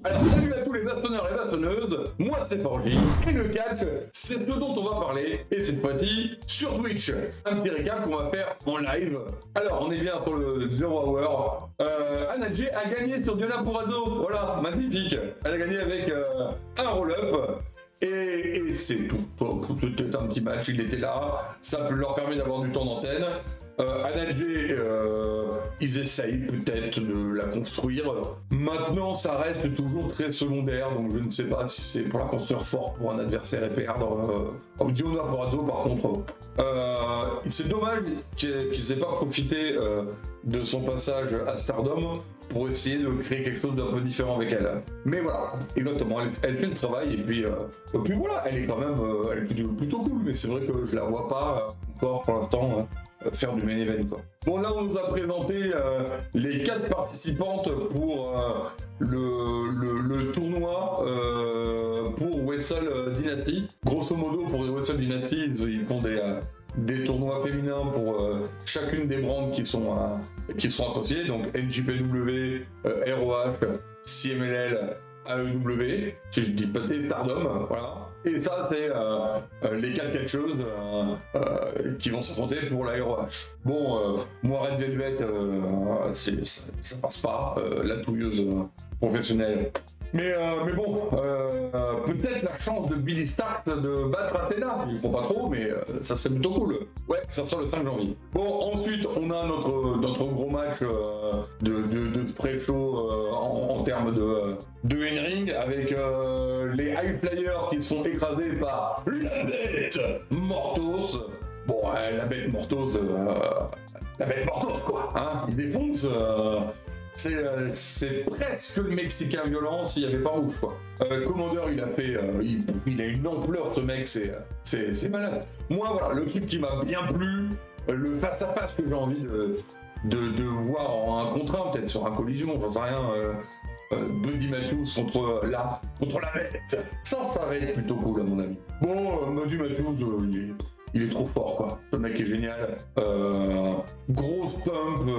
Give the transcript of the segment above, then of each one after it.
Alors salut à tous les bastonneurs et bastonneuses, moi c'est Forgy, et le catch, c'est ce dont on va parler, et cette fois-ci sur Twitch. Un petit récap qu'on va faire en live. Alors on est bien sur le Zero Hour. Anadje a gagné sur Diona Purrazzo, voilà, magnifique. Elle a gagné avec un roll-up. Et c'est tout. C'était un petit match, il était là, ça leur permet d'avoir du temps d'antenne. Anadje, ils essayent peut-être de la construire. Maintenant, ça reste toujours très secondaire, donc je ne sais pas si c'est pour la construire fort pour un adversaire et perdre. Diona Purrazzo, par contre, c'est dommage qu'il ne s'est pas profité de son passage à Stardom pour essayer de créer quelque chose d'un peu différent avec elle. Mais voilà, exactement, elle fait le travail et puis voilà, elle est quand même elle est plutôt cool, mais c'est vrai que je la vois pas encore pour l'instant faire du main event, quoi. Bon, là on nous a présenté les 4 participantes pour le tournoi pour Wrestle Dynasty. Grosso modo, pour Wrestle Dynasty, ils font des tournois féminins pour chacune des brands qui sont associées, donc NJPW, ROH, CMLL, AEW, si je dis pas, et Stardom, voilà. Et ça, c'est les 4 catcheuses qui vont s'affronter pour la ROH. Bon, moi, Red Velvet, ça passe pas, la touilleuse professionnelle. Mais bon, peut-être la chance de Billy Starkz de battre Athena, je ne comprends pas trop, mais ça serait plutôt cool. Ouais, ça sera le 5 janvier. Bon, ensuite, on a notre gros match de spray show en termes de in-ring, avec les High Flyers qui sont écrasés par la bête Mortos. Bon, la bête Mortos, quoi, hein, il défonce. C'est presque le Mexicain violent s'il n'y avait pas rouge, quoi. Commander, il a fait, il a une ampleur, ce mec, c'est malade. Moi, voilà, le truc qui m'a bien plu, le face à face que j'ai envie de voir en 1 contre 1, peut-être sur un collision, j'en sais rien. Buddy Matthews contre la bête. Ça va être plutôt cool à mon avis. Bon, Buddy Matthews, il est trop fort, quoi. Ce mec est génial. Grosse pump,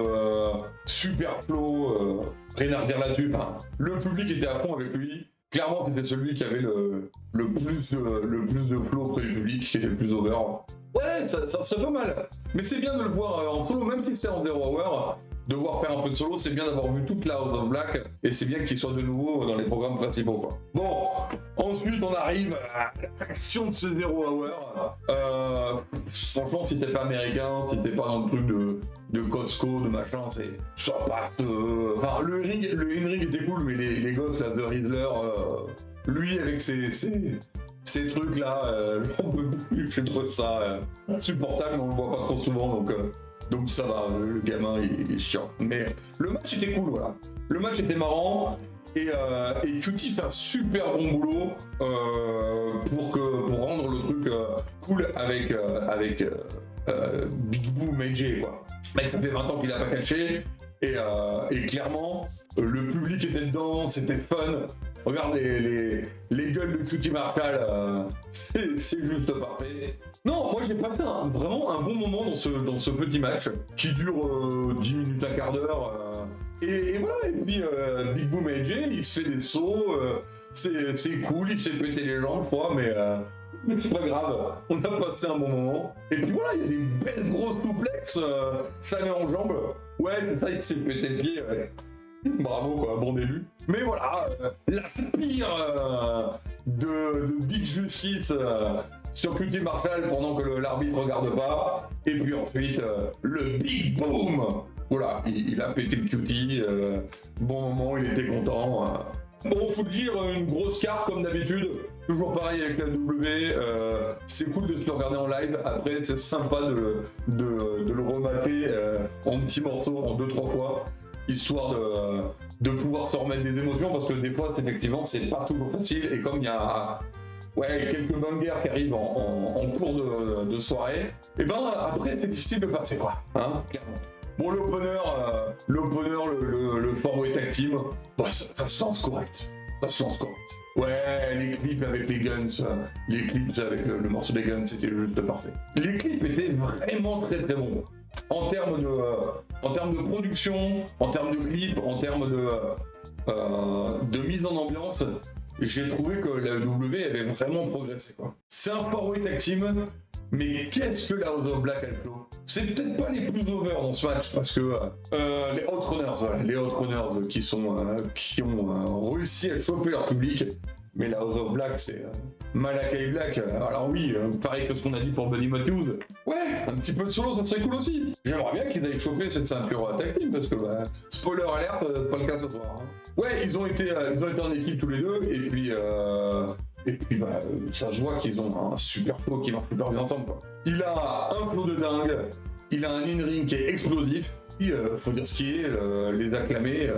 super flow, rien à redire là-dessus. Enfin, le public était à fond avec lui. Clairement, c'était celui qui avait le plus de flow auprès du public, qui était le plus over. Ouais, ça serait pas mal. Mais c'est bien de le voir en solo, même si c'est en 0 hour. De voir faire un peu de solo, c'est bien d'avoir vu toute la House of Black, et c'est bien qu'il soit de nouveau dans les programmes principaux, quoi. Bon, ensuite on arrive à l'attraction de ce 0 hour. Franchement, si t'es pas américain, si t'es pas dans le truc de Costco, de machin, ça passe. Enfin, le in-ring était cool, mais les gosses, là, The Riddler, lui avec ces trucs là, j'en peux plus, je trouve ça insupportable, mais on le voit pas trop souvent, donc ça va, le gamin il est chiant. Mais le match était cool, voilà. Le match était marrant, et Cutie fait un super bon boulot pour rendre le truc cool avec Big Boom AJ, quoi. Mais ça fait 20 ans qu'il a pas catché, et clairement, le public était dedans, c'était fun. Regarde les gueules de Cutie Marshall, c'est juste parfait. Non, moi j'ai passé vraiment un bon moment dans ce petit match qui dure 10 minutes, un quart d'heure. Et voilà, et puis Big Boom AJ, il se fait des sauts, c'est cool, il s'est pété les jambes, je crois, mais c'est pas grave, on a passé un bon moment. Et puis voilà, il y a des belles grosses souplexes, ça met en jambes. Ouais, c'est ça, il s'est pété le pied, ouais. Bravo, quoi, bon début. Mais voilà, la spire de Big Justice sur Cutie Marshall pendant que l'arbitre regarde pas. Et puis ensuite, le Big Boom. Voilà, il a pété le Cutie. Bon moment, il était content. Bon, faut le dire, une grosse carte comme d'habitude. Toujours pareil avec la W. C'est cool de se le regarder en live. Après, c'est sympa de le remater en petits morceaux, en 2-3 fois. Histoire de pouvoir se remettre des émotions, parce que des fois, effectivement, c'est pas toujours facile. Et comme il y a quelques bangers qui arrivent en cours de soirée, et ben après, c'est difficile de passer, quoi. Hein, clairement. Bon, l'opener, le four-way tag team, bah, ça se lance correct. Ça se lance correct. Ouais, les clips avec les guns, les clips avec le morceau des guns, c'était juste parfait. Les clips étaient vraiment très très bons. En termes de production, en termes de clips, en termes de mise en ambiance, j'ai trouvé que la WWE avait vraiment progressé, quoi. C'est un four-way tag team, mais qu'est-ce que la House of Black a fait? C'est peut-être pas les plus over dans ce match, parce que les Outrunners qui ont réussi à choper leur public, mais la House of Black, c'est Malakai Black. Alors oui, pareil que ce qu'on a dit pour Buddy Matthews. Ouais, un petit peu de solo, ça serait cool aussi. J'aimerais bien qu'ils aillent choper cette ceinture tag team, parce que, spoiler alert, pas le cas ce soir. Hein. Ouais, ils ont été en équipe tous les deux, et puis ça se voit qu'ils ont un super flow qui marche super bien ensemble, quoi. Il a un flow de dingue, il a un in-ring qui est explosif. Puis, faut dire ce qui est, les acclamer,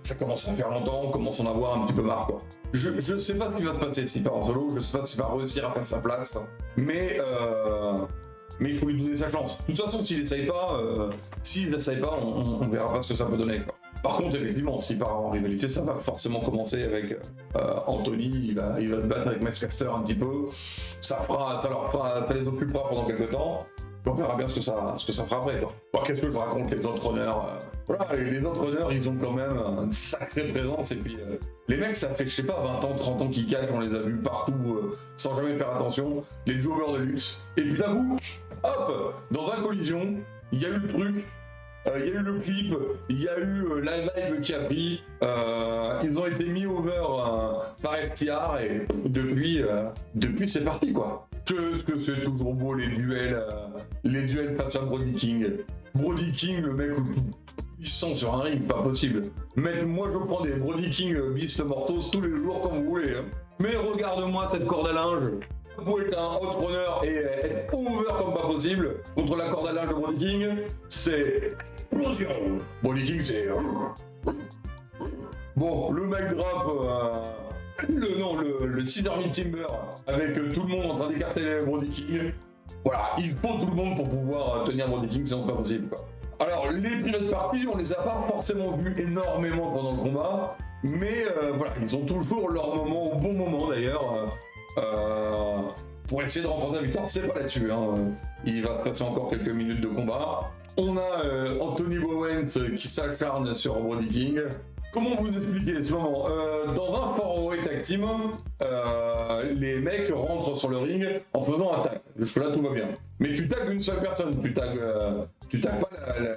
ça commence à faire longtemps, on commence à en avoir un petit peu marre, quoi. Je sais pas ce qui va se passer s'il part en solo, je sais pas s'il va réussir à faire sa place, mais il faut lui donner sa chance. De toute façon, s'il n'essaye pas, on verra pas ce que ça peut donner, quoi. Par contre, effectivement, s'il part en rivalité, ça va forcément commencer avec Anthony, il va se battre avec Mescaster un petit peu, ça les occupera pendant quelques temps. On verra bien ce que ça fera après, quoi. Bon, qu'est-ce que je raconte, les autres runners voilà, les autres runners, ils ont quand même une sacrée présence, et puis les mecs, ça fait, je sais pas, 20 ans, 30 ans qu'ils catchent, on les a vus partout, sans jamais faire attention, les jobbers de luxe, et puis d'un coup, hop, dans un collision, il y a eu le truc, il y a eu le clip, il y a eu la vibe qui a pris, ils ont été mis over par FTR, et depuis c'est parti, quoi. Qu'est-ce que c'est toujours beau les duels face à Brody King. Brody King, le mec le plus puissant sur un ring, c'est pas possible. Mais moi je prends des Brody King Beast Mortos tous les jours comme vous voulez. Hein. Mais regarde-moi cette corde à linge. Vous êtes un outrunner et être over comme pas possible contre la corde à linge de Brody King, c'est explosion. Brody King c'est... Bon, le mic drop... le Sidonie Timber avec tout le monde en train d'écarter les Brody King. Voilà, il faut tout le monde pour pouvoir tenir Brody King, sinon c'est pas possible, quoi. Alors les private parties, on les a pas forcément vus énormément pendant le combat, mais voilà, ils ont toujours leur moment, au bon moment d'ailleurs, pour essayer de remporter la victoire. C'est pas là-dessus, hein. Il va se passer encore quelques minutes de combat. On a Anthony Bowens qui s'acharne sur Brody King. Comment vous expliquer ce moment? Dans un four-way tag team, les mecs rentrent sur le ring en faisant un tag. Jusque-là, tout va bien. Mais tu tags une seule personne, tu tags pas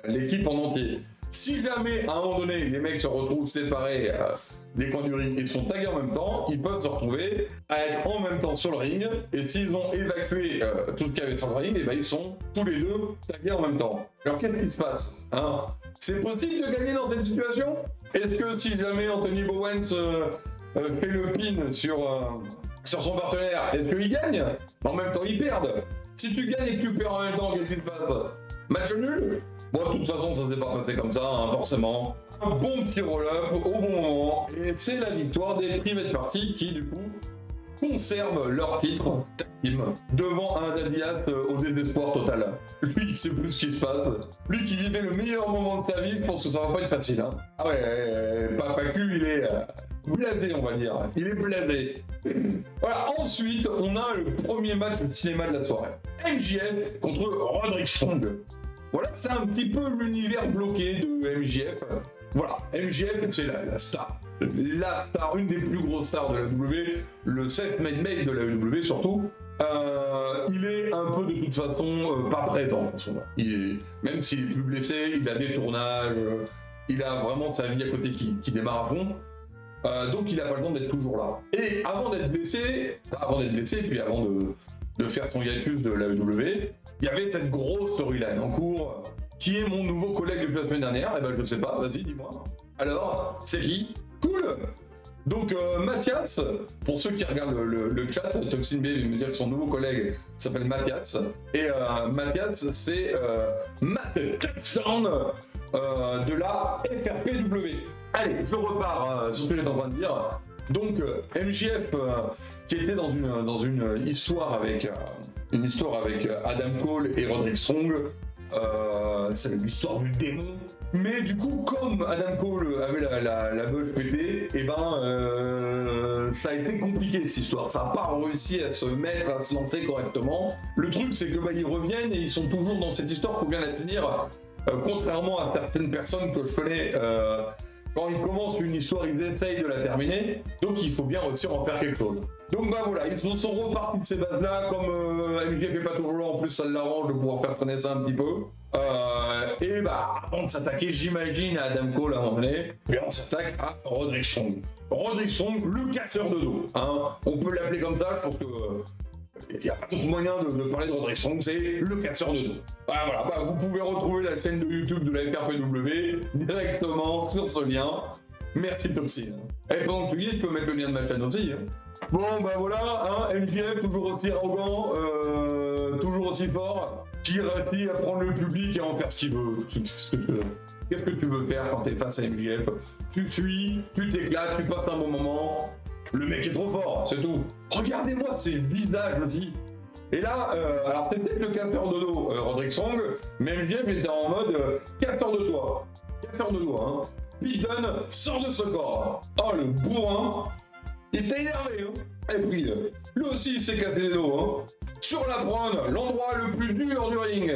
l'équipe en entier. Si jamais, à un moment donné, les mecs se retrouvent séparés des coins du ring et sont tagués en même temps, ils peuvent se retrouver à être en même temps sur le ring. Et s'ils ont évacué tout ce qu'il y avait sur le ring, et ben ils sont tous les deux tagués en même temps. Alors qu'est-ce qui se passe, hein? C'est possible de gagner dans cette situation? Est-ce que si jamais Anthony Bowens fait le pin sur son partenaire, est-ce qu'il gagne? En même temps, ils perdent. Si tu gagnes et que tu perds en même temps, qu'est-ce qui se passe? Match nul? Bon, de toute façon, ça s'est pas passé comme ça, hein, forcément. Un bon petit roll-up au bon moment, et c'est la victoire des private parties qui, du coup, conservent leur titre tag team devant un Dadias au désespoir total. Lui, il sait plus ce qui se passe. Lui qui vivait le meilleur moment de sa vie, je pense que ça va pas être facile. Hein. Ah ouais, Papa Q, il est blasé, on va dire. Il est blasé. Voilà, ensuite, on a le premier match de cinéma de la soirée. MJF contre Roderick Strong. Voilà, c'est un petit peu l'univers bloqué de MJF. Voilà, MJF, c'est la star. La star, une des plus grosses stars de la WWE, le self-made mate de la WWE surtout. Il est un peu de toute façon pas présent en ce moment. Même s'il est plus blessé, il a des tournages, il a vraiment sa vie à côté qui démarre à fond. Donc il n'a pas le temps d'être toujours là. Et avant d'être blessé, puis avant de faire son hiatus de la WWE, il y avait cette grosse storyline en cours. Qui est mon nouveau collègue depuis la semaine dernière? Eh ben je ne sais pas, vas-y dis-moi. Alors, c'est qui? Cool. Donc Mathias, pour ceux qui regardent le chat, Toxin B me dire que son nouveau collègue s'appelle Mathias. Et Mathias, c'est Matt Touchdown de la FRPW. Allez, je repars sur ce que j'étais en train de dire. Donc MJF qui était dans une histoire avec Adam Cole et Roderick Strong. C'est l'histoire du démon. Mais du coup, comme Adam Cole avait la bouche pétée, et ça a été compliqué cette histoire. Ça n'a pas réussi à se lancer correctement. Le truc, c'est que ils reviennent et ils sont toujours dans cette histoire. Faut bien la tenir. Contrairement à certaines personnes que je connais quand ils commencent une histoire, ils essayent de la terminer, donc il faut bien réussir à en faire quelque chose. Donc bah voilà, ils sont repartis de ces bases-là, comme MJF fait pas toujours, en plus ça l'arrange de pouvoir faire traîner ça un petit peu. Et bah, avant de s'attaquer, j'imagine, à Adam Cole à un moment donné, bien on s'attaque à Roderick Strong. Roderick Strong, le casseur de dos. Hein. On peut l'appeler comme ça, je pense que il n'y a pas d'autre moyen de parler de Roderick Strong, c'est le casseur de dos. Bah, voilà, bah, vous pouvez retrouver la chaîne de YouTube de la FRPW directement sur ce lien. Merci Toxine. Et pendant que tu y es, tu peux mettre le lien de ma chaîne aussi. Hein. Bon, bah voilà, hein, MJF toujours aussi arrogant, toujours aussi fort, qui réussit à prendre le public et à en faire ce qu'il veut. Qu'est-ce que tu veux faire quand t'es face à MJF? Tu suis, tu t'éclates, tu passes un bon moment. Le mec est trop fort, c'est tout. Regardez-moi ses visages aussi. Et là, alors c'est peut-être le casseur de dos, Roderick Strong, mais MJF était en mode casseur de doigts. Casseur de doigts, hein. Pete Dunne sort de ce corps. Oh, le bourrin. Il était énervé, hein. Et puis, lui aussi, il s'est cassé les dos, hein. Sur la prône, l'endroit le plus dur du ring.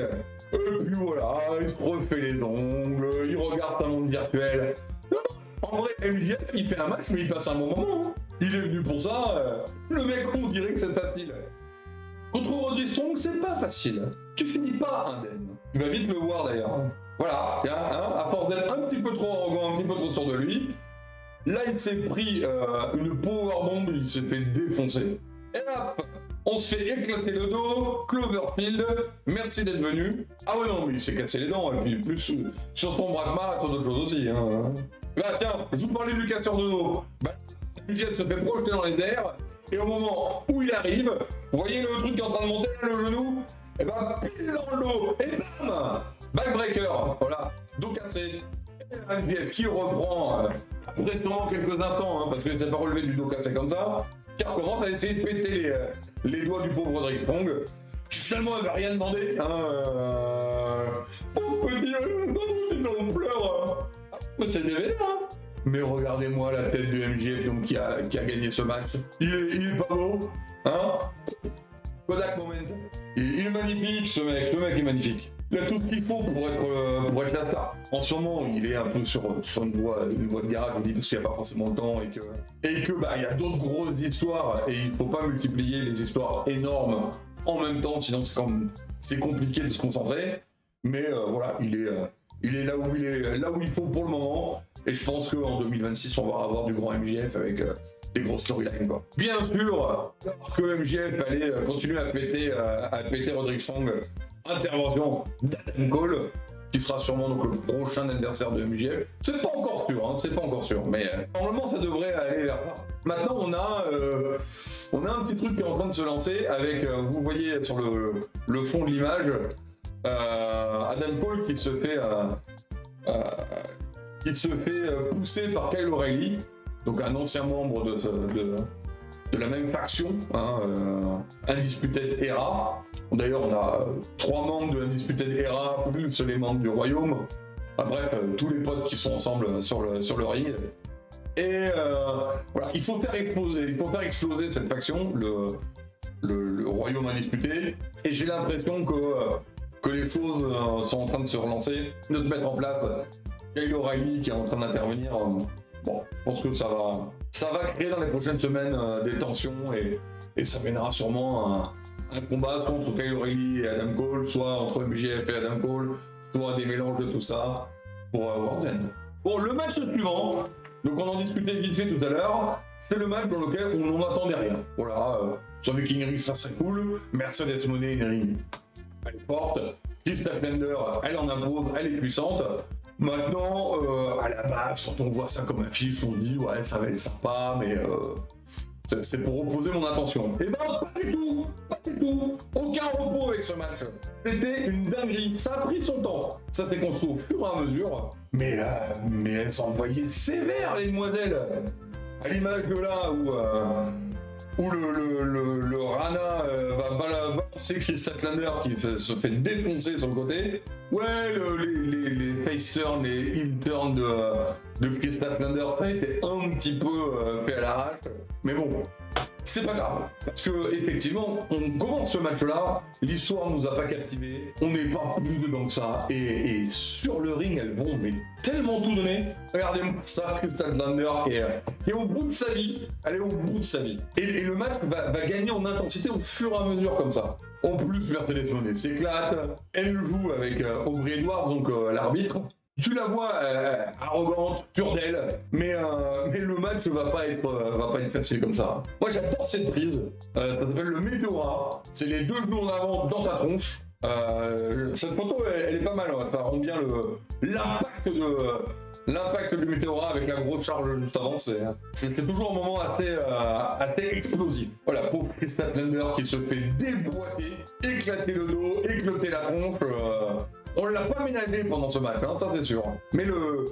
Et puis voilà, il se refait les ongles, il regarde un monde virtuel. Non, en vrai, MJF, il fait un match, mais il passe un bon moment, hein. Il est venu pour ça. Le mec, on dirait que c'est facile. Contre Roderick Strong, c'est pas facile. Tu finis pas indemne. Tu vas vite le voir d'ailleurs. Voilà, tiens, hein, à force d'être un petit peu trop arrogant, un petit peu trop sûr de lui, là il s'est pris une powerbomb, il s'est fait défoncer. Et hop, on se fait éclater le dos, Cloverfield, merci d'être venu. Ah ouais non, mais il s'est cassé les dents, et puis plus sur son bras sur d'autres choses aussi. Hein. Là tiens, je vous parlais du casseur de dos. Bah, MJF se fait projeter dans les airs, et au moment où il arrive, vous voyez le truc qui est en train de monter, là, le genou, et bah pile dans le dos, et bam, backbreaker, voilà, dos cassé. MJF qui reprend après sûrement quelques instants, hein, parce qu'il ne s'est pas relevé du dos cassé comme ça, qui recommence à essayer de péter les doigts du pauvre Roderick Strong, qui finalement n'avait rien demandé. Oh petit, on pleure. Mais c'est des vénères, hein. Mais regardez-moi la tête de MJF donc, qui a gagné ce match. Il est pas beau, hein. Kodak Moment. Il est magnifique ce mec est magnifique. Il a tout ce qu'il faut pour être la star. En ce moment, il est un peu sur une voie de garage, on dit, parce qu'il n'y a pas forcément le temps et que bah il y a d'autres grosses histoires et il ne faut pas multiplier les histoires énormes en même temps, sinon c'est compliqué de se concentrer. Mais voilà, il est là où il faut pour le moment. Et je pense qu'en 2026, on va avoir du grand MJF avec des grosses storylines, quoi. Bien sûr que MJF allait continuer à péter Roderick Strong. Intervention d'Adam Cole, qui sera sûrement donc le prochain adversaire de MJF. C'est pas encore sûr, hein, c'est pas encore sûr, mais normalement ça devrait aller vers ça. Maintenant on a un petit truc qui est en train de se lancer avec, vous voyez sur le fond de l'image, Adam Cole qui se fait pousser par Kyle O'Reilly, donc un ancien membre de la même faction, hein, Undisputed Era. D'ailleurs, on a 3 membres de Undisputed Era, plus les membres du Royaume. Enfin, bref, tous les potes qui sont ensemble sur le ring. Et voilà, il faut faire exploser cette faction, le Royaume Undisputé. Et j'ai l'impression que les choses sont en train de se relancer, de se mettre en place. Kyle O'Reilly qui est en train d'intervenir. Bon, je pense que ça va créer dans les prochaines semaines des tensions et ça mènera sûrement un combat soit entre Kyle O'Reilly et Adam Cole, soit entre MJF et Adam Cole, soit des mélanges de tout ça pour World's End. Bon, le match suivant, donc on en discutait vite fait tout à l'heure, c'est le match dans lequel on n'en attendait rien. Voilà, sur le King Ring ça serait cool, Mercedes Moné Ring, elle est forte, Kris Statlander, elle en impose, elle est puissante. Maintenant, à la base, quand on voit ça comme affiche, on dit ouais, ça va être sympa, mais c'est pour reposer mon attention. Et ben, pas du tout, pas du tout. Aucun repos avec ce match. C'était une dinguerie. Ça a pris son temps. Ça s'est construit au fur et à mesure. Mais elles s'envoyaient sévères, les demoiselles. À l'image de là où le Rana va balancer Kris Statlander qui se fait défoncer sur le côté. Ouais, les face turns, les heel turns de Kris Statlander, ça a été un petit peu fait à l'arrache. Mais bon, c'est pas grave, parce que effectivement, on commence ce match-là, l'histoire nous a pas captivés, on n'est pas plus dedans que ça, et sur le ring, elles vont mais tellement tout donner. Regardez-moi ça, Crystal Thunder qui est au bout de sa vie, elle est au bout de sa vie. Et le match va gagner en intensité au fur et à mesure comme ça. En plus, Mercedes Moné s'éclate, elle joue avec Aubrey Edwards, donc l'arbitre. Tu la vois arrogante, sûre d'elle, mais le match va pas être facile comme ça. Moi j'adore cette prise, ça s'appelle le Météora, c'est les deux genoux en avant dans ta tronche. Cette photo elle est pas mal, ça rend bien l'impact du Météora avec la grosse charge juste avant, c'était toujours un moment assez explosif. Voilà, pauvre Crystal Thunder qui se fait déboîter, éclater le dos, éclater la tronche. On l'a pas ménagé pendant ce match, hein, ça c'est sûr. Mais le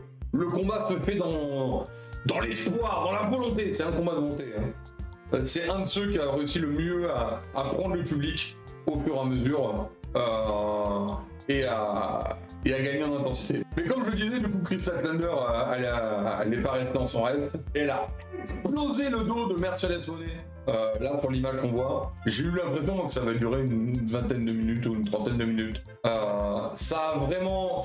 combat se fait dans l'espoir, dans la volonté. C'est un combat de volonté. Hein. C'est un de ceux qui a réussi le mieux à prendre le public au fur et à mesure et à gagner en intensité. Mais comme je le disais, du coup, Crystal Thunder, elle n'est pas restée en son reste. Elle a explosé le dos de Mercedes Moné. Là, sur l'image qu'on voit, j'ai eu l'impression que ça va durer une vingtaine de minutes ou une trentaine de minutes. Ça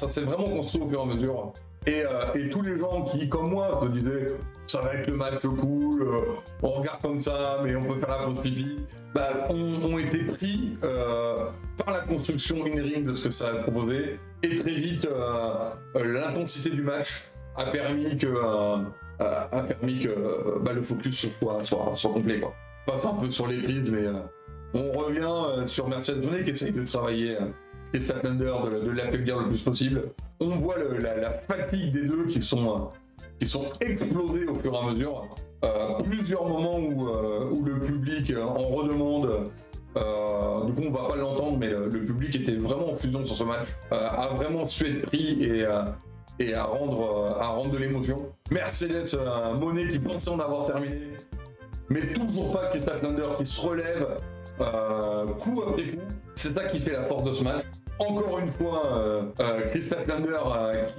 s'est vraiment construit au fur et à mesure. Et tous les gens qui, comme moi, se disaient ça va être le match cool, on regarde comme ça, mais on peut faire la pause pipi, ont été pris par la construction in-ring de ce que ça a proposé. Et très vite, l'intensité du match a permis que le focus soit complet, quoi. On passe un peu sur les prises, mais on revient sur Mercedes Moné qui essaye de travailler Crystal Thunder, de l'affaiblir le plus possible. On voit la fatigue des deux qui sont explosés au fur et à mesure. Plusieurs moments où le public en redemande. Du coup, on va pas l'entendre, mais le public était vraiment en fusion sur ce match, a vraiment sué de prix et à rendre de l'émotion. Mercedes Moné qui pensait en avoir terminé, mais toujours pas Crystal Thunder qui se relève coup après coup. C'est ça qui fait la force de ce match. Encore une fois, Crystal Thunder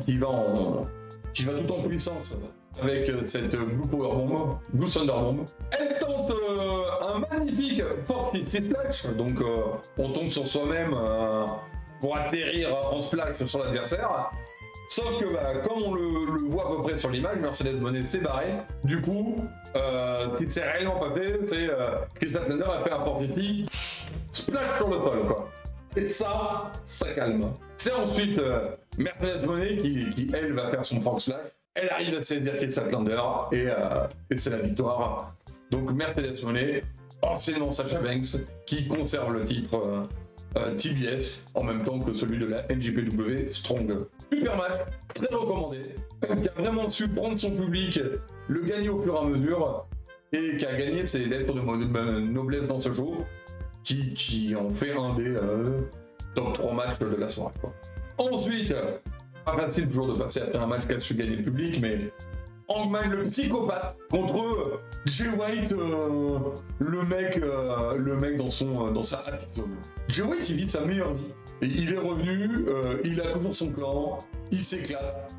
qui va tout en puissance avec cette Blue Power Bomb, Blue Thunder Bomb. Elle tente un magnifique 450 splash, donc on tombe sur soi-même pour atterrir en splash sur l'adversaire. Sauf que comme on le voit à peu près sur l'image, Mercedes Moné s'est barré. Du coup, ce qui s'est réellement passé, c'est Crystal Thunder a fait un 450 splash sur le sol, quoi. Et ça calme. C'est ensuite Mercedes Moné qui elle va faire son frog slash. Elle arrive à saisir Crystal Thunder et c'est la victoire. Donc Mercedes Moné, anciennement Sasha Banks, qui conserve le titre TBS en même temps que celui de la NJPW Strong. Super match, très recommandé, qui a vraiment su prendre son public, le gagner au fur et à mesure et qui a gagné ses lettres de noblesse dans ce show, qui en fait un des top 3 matchs de la soirée, quoi. Ensuite, pas facile toujours de passer après un match qui a su gagner le public, mais Hangman le psychopathe contre Jay White, le mec dans sa happy zone. Jay White il vit sa meilleure vie. Et il est revenu, il a toujours son clan, il s'éclate.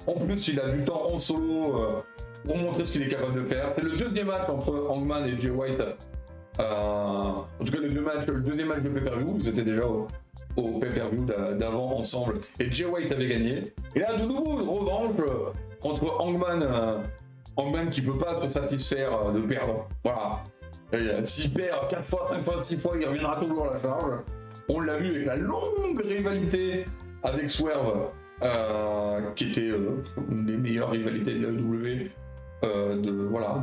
En plus il a du temps en solo pour montrer ce qu'il est capable de faire. C'est le deuxième match entre Hangman et Jay White. En tout cas le deuxième match de pay-per-view, ils étaient déjà au pay-per-view d'avant ensemble et Jay White avait gagné. Et là de nouveau une revanche entre Hangman qui peut pas se satisfaire de perdre. Voilà. S'il perd 4 fois, 5 fois, 6 fois, il reviendra toujours à la charge. On l'a vu avec la longue rivalité avec Swerve, qui était une des meilleures rivalités de la W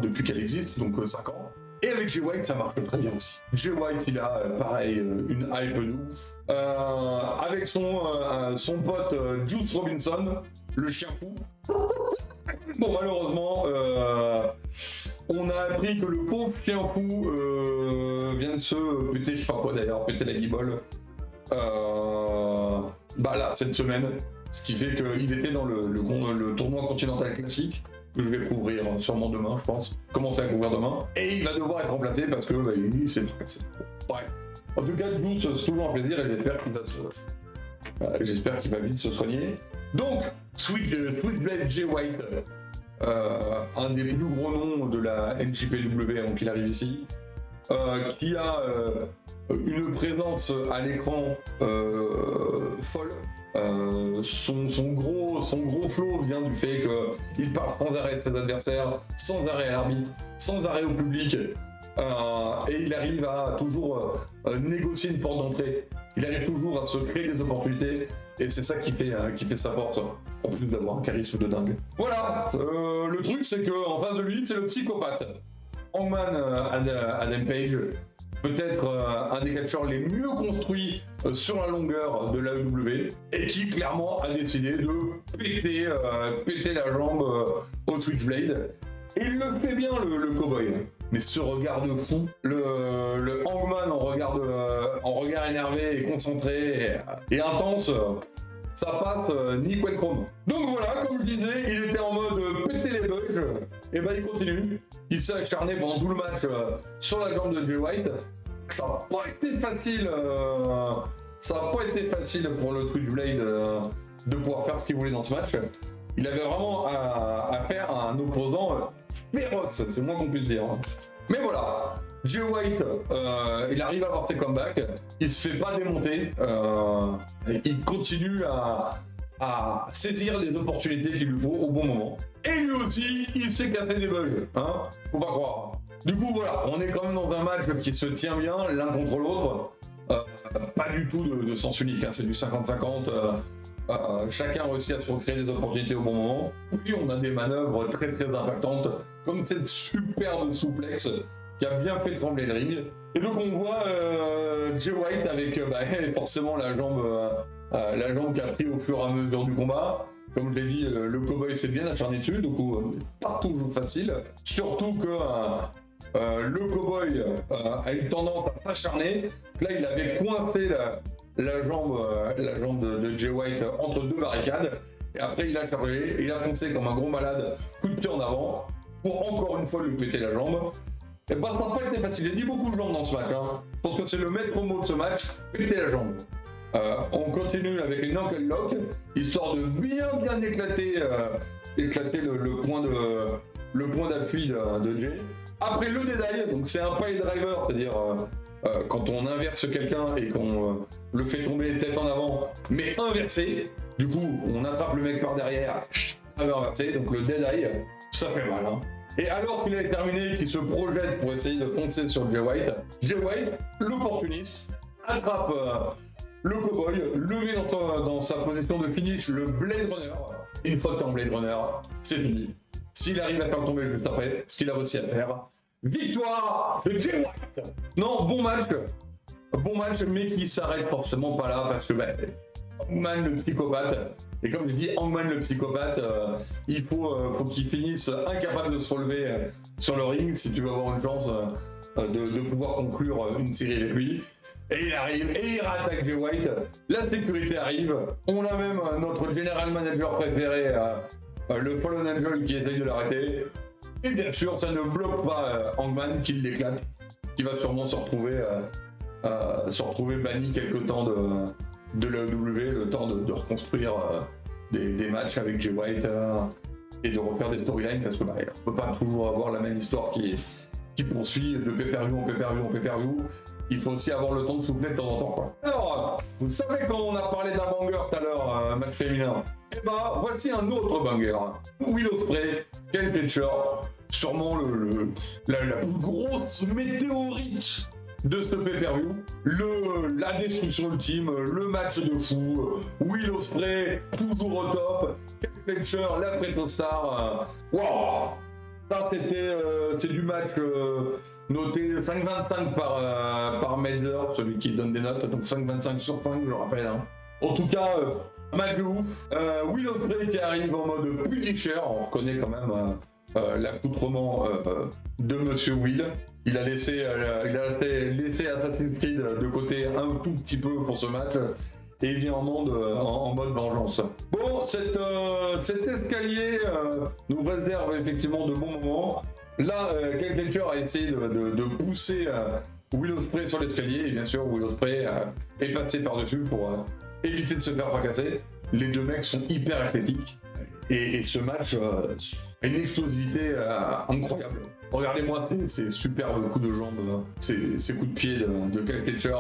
depuis qu'elle existe, donc 5 ans. Et avec Jay White, ça marche très bien aussi. Jay White, il a pareil une hype de ouf. Avec son pote Juice Robinson, le chien fou. Bon, malheureusement, on a appris que le pauvre chien fou vient de se péter, je sais pas quoi d'ailleurs, péter la guibole. Là, cette semaine. Ce qui fait qu'il était dans le tournoi continental classique, que je vais couvrir sûrement demain, je pense. Commencer à couvrir demain. Et il va devoir être remplacé parce que il s'est fracassé. Bref. En tout cas, Juice, c'est toujours un plaisir et j'espère qu'il va vite se soigner. Donc, Switchblade Jay White, un des plus gros noms de la NJPW avant qu'il arrive ici, qui a une présence à l'écran folle. Son gros flow vient du fait qu'il parle sans arrêt de ses adversaires, sans arrêt à l'arbitre, sans arrêt au public, et il arrive à toujours négocier une porte d'entrée. Il arrive toujours à se créer des opportunités, et c'est ça qui fait sa force, en plus d'avoir un charisme de dingue. Voilà, le truc c'est qu'en face de lui, c'est le psychopathe. Hangman Adam Page, peut-être un des catcheurs les mieux construits sur la longueur de l'AEW, et qui clairement a décidé de péter la jambe au Switchblade. Et il le fait bien, le cowboy. Mais ce regard de fou, le Hangman en regard énervé et concentré et intense, ça passe ni quoi de chrome. Donc voilà, comme je disais, il était en mode péter les bugs, et ben il continue. Il s'est acharné pendant tout le match sur la jambe de Jay White. Ça n'a pas été facile. Ça n'a pas été facile pour le Switchblade de pouvoir faire ce qu'il voulait dans ce match. Il avait vraiment à faire un opposant féroce, c'est le moins qu'on puisse dire. Mais voilà, Jay White, il arrive à avoir ses comebacks, il se fait pas démonter, il continue à saisir les opportunités qu'il lui faut au bon moment. Et lui aussi, il s'est cassé des bugs, hein, faut pas croire. Du coup voilà, on est quand même dans un match qui se tient bien l'un contre l'autre, pas du tout de sens unique, hein, c'est du 50-50. Chacun réussit à se recréer des opportunités au bon moment. Puis on a des manœuvres très très impactantes, comme cette superbe souplex qui a bien fait trembler le ring. Et donc on voit Jay White avec forcément la jambe qui a pris au fur et à mesure du combat. Comme je l'ai dit, le cowboy s'est bien acharné dessus, du coup pas toujours facile. Surtout que le cowboy a eu tendance à s'acharner. Là il avait coincé la jambe de Jay White entre deux barricades, et après il a chargé, il a foncé comme un gros malade, coup de pied en avant, pour encore une fois lui péter la jambe. Et bah ça n'a pas été facile, il a dit beaucoup de jambes dans ce match, hein. Je pense que c'est le maître mot de ce match, péter la jambe. On continue avec une ankle lock, histoire de bien éclater le point d'appui de Jay. Après le dead, donc c'est un pile driver, c'est-à-dire quand on inverse quelqu'un et qu'on le fait tomber tête en avant, mais inversé, du coup on attrape le mec par derrière, inversé, donc le dead eye, ça fait mal, hein. Et alors qu'il est terminé, qu'il se projette pour essayer de foncer sur Jay White, l'opportuniste, attrape le cowboy, le met dans sa position de finish, le Blade Runner. Et une fois que t'es en Blade Runner, c'est fini. S'il arrive à faire tomber juste après, ce qu'il a réussi à faire, victoire de Jay White. Non, bon match, mais qui s'arrête forcément pas là, parce que Hangman le psychopathe, et comme je dis, Hangman le psychopathe, il faut qu'il finisse incapable de se relever sur le ring si tu veux avoir une chance de pouvoir conclure une série avec lui. Et il arrive, et il rattaque Jay White, la sécurité arrive, on a même notre general manager préféré, le Fallen Angel, qui essaye de l'arrêter. Et bien sûr, ça ne bloque pas Hangman, qui l'éclate, qui va sûrement se retrouver banni quelque temps de l'AEW, le temps de reconstruire des matchs avec Jay White et de refaire des storylines, parce que on peut pas toujours avoir la même histoire qui poursuit de pay-per-view en pay-per-view en pay-per-view. Il faut aussi avoir le temps de souffler de temps en temps, quoi. Alors, vous savez quand on a parlé d'un banger tout à l'heure, match féminin, et voici un autre banger. Will Ospreay, Kyle Fletcher, sûrement la plus grosse météorite de ce pay-per-view, la destruction ultime, le match de fou, Will Ospreay toujours au top, Kyle Fletcher, la pré-star, waouh, ça c'est du match noté 5,25 par Meltzer, celui qui donne des notes, donc 5,25 sur 5, je le rappelle, hein. En tout cas, match de ouf, Will Ospreay qui arrive en mode Punisher, on reconnaît quand même l'accoutrement de Monsieur Will. Il a laissé Assassin's Creed de côté un tout petit peu pour ce match et il vient en mode vengeance. Bon, cet escalier nous réserve effectivement de bons moments. Là, Kyle Fletcher a essayé de pousser Will Ospreay sur l'escalier et bien sûr Will Ospreay est passé par-dessus pour éviter de se faire fracasser. Les deux mecs sont hyper athlétiques et ce match a une explosivité incroyable. Regardez-moi ces superbes coups de jambe, ces coups de pied de Kyle Fletcher.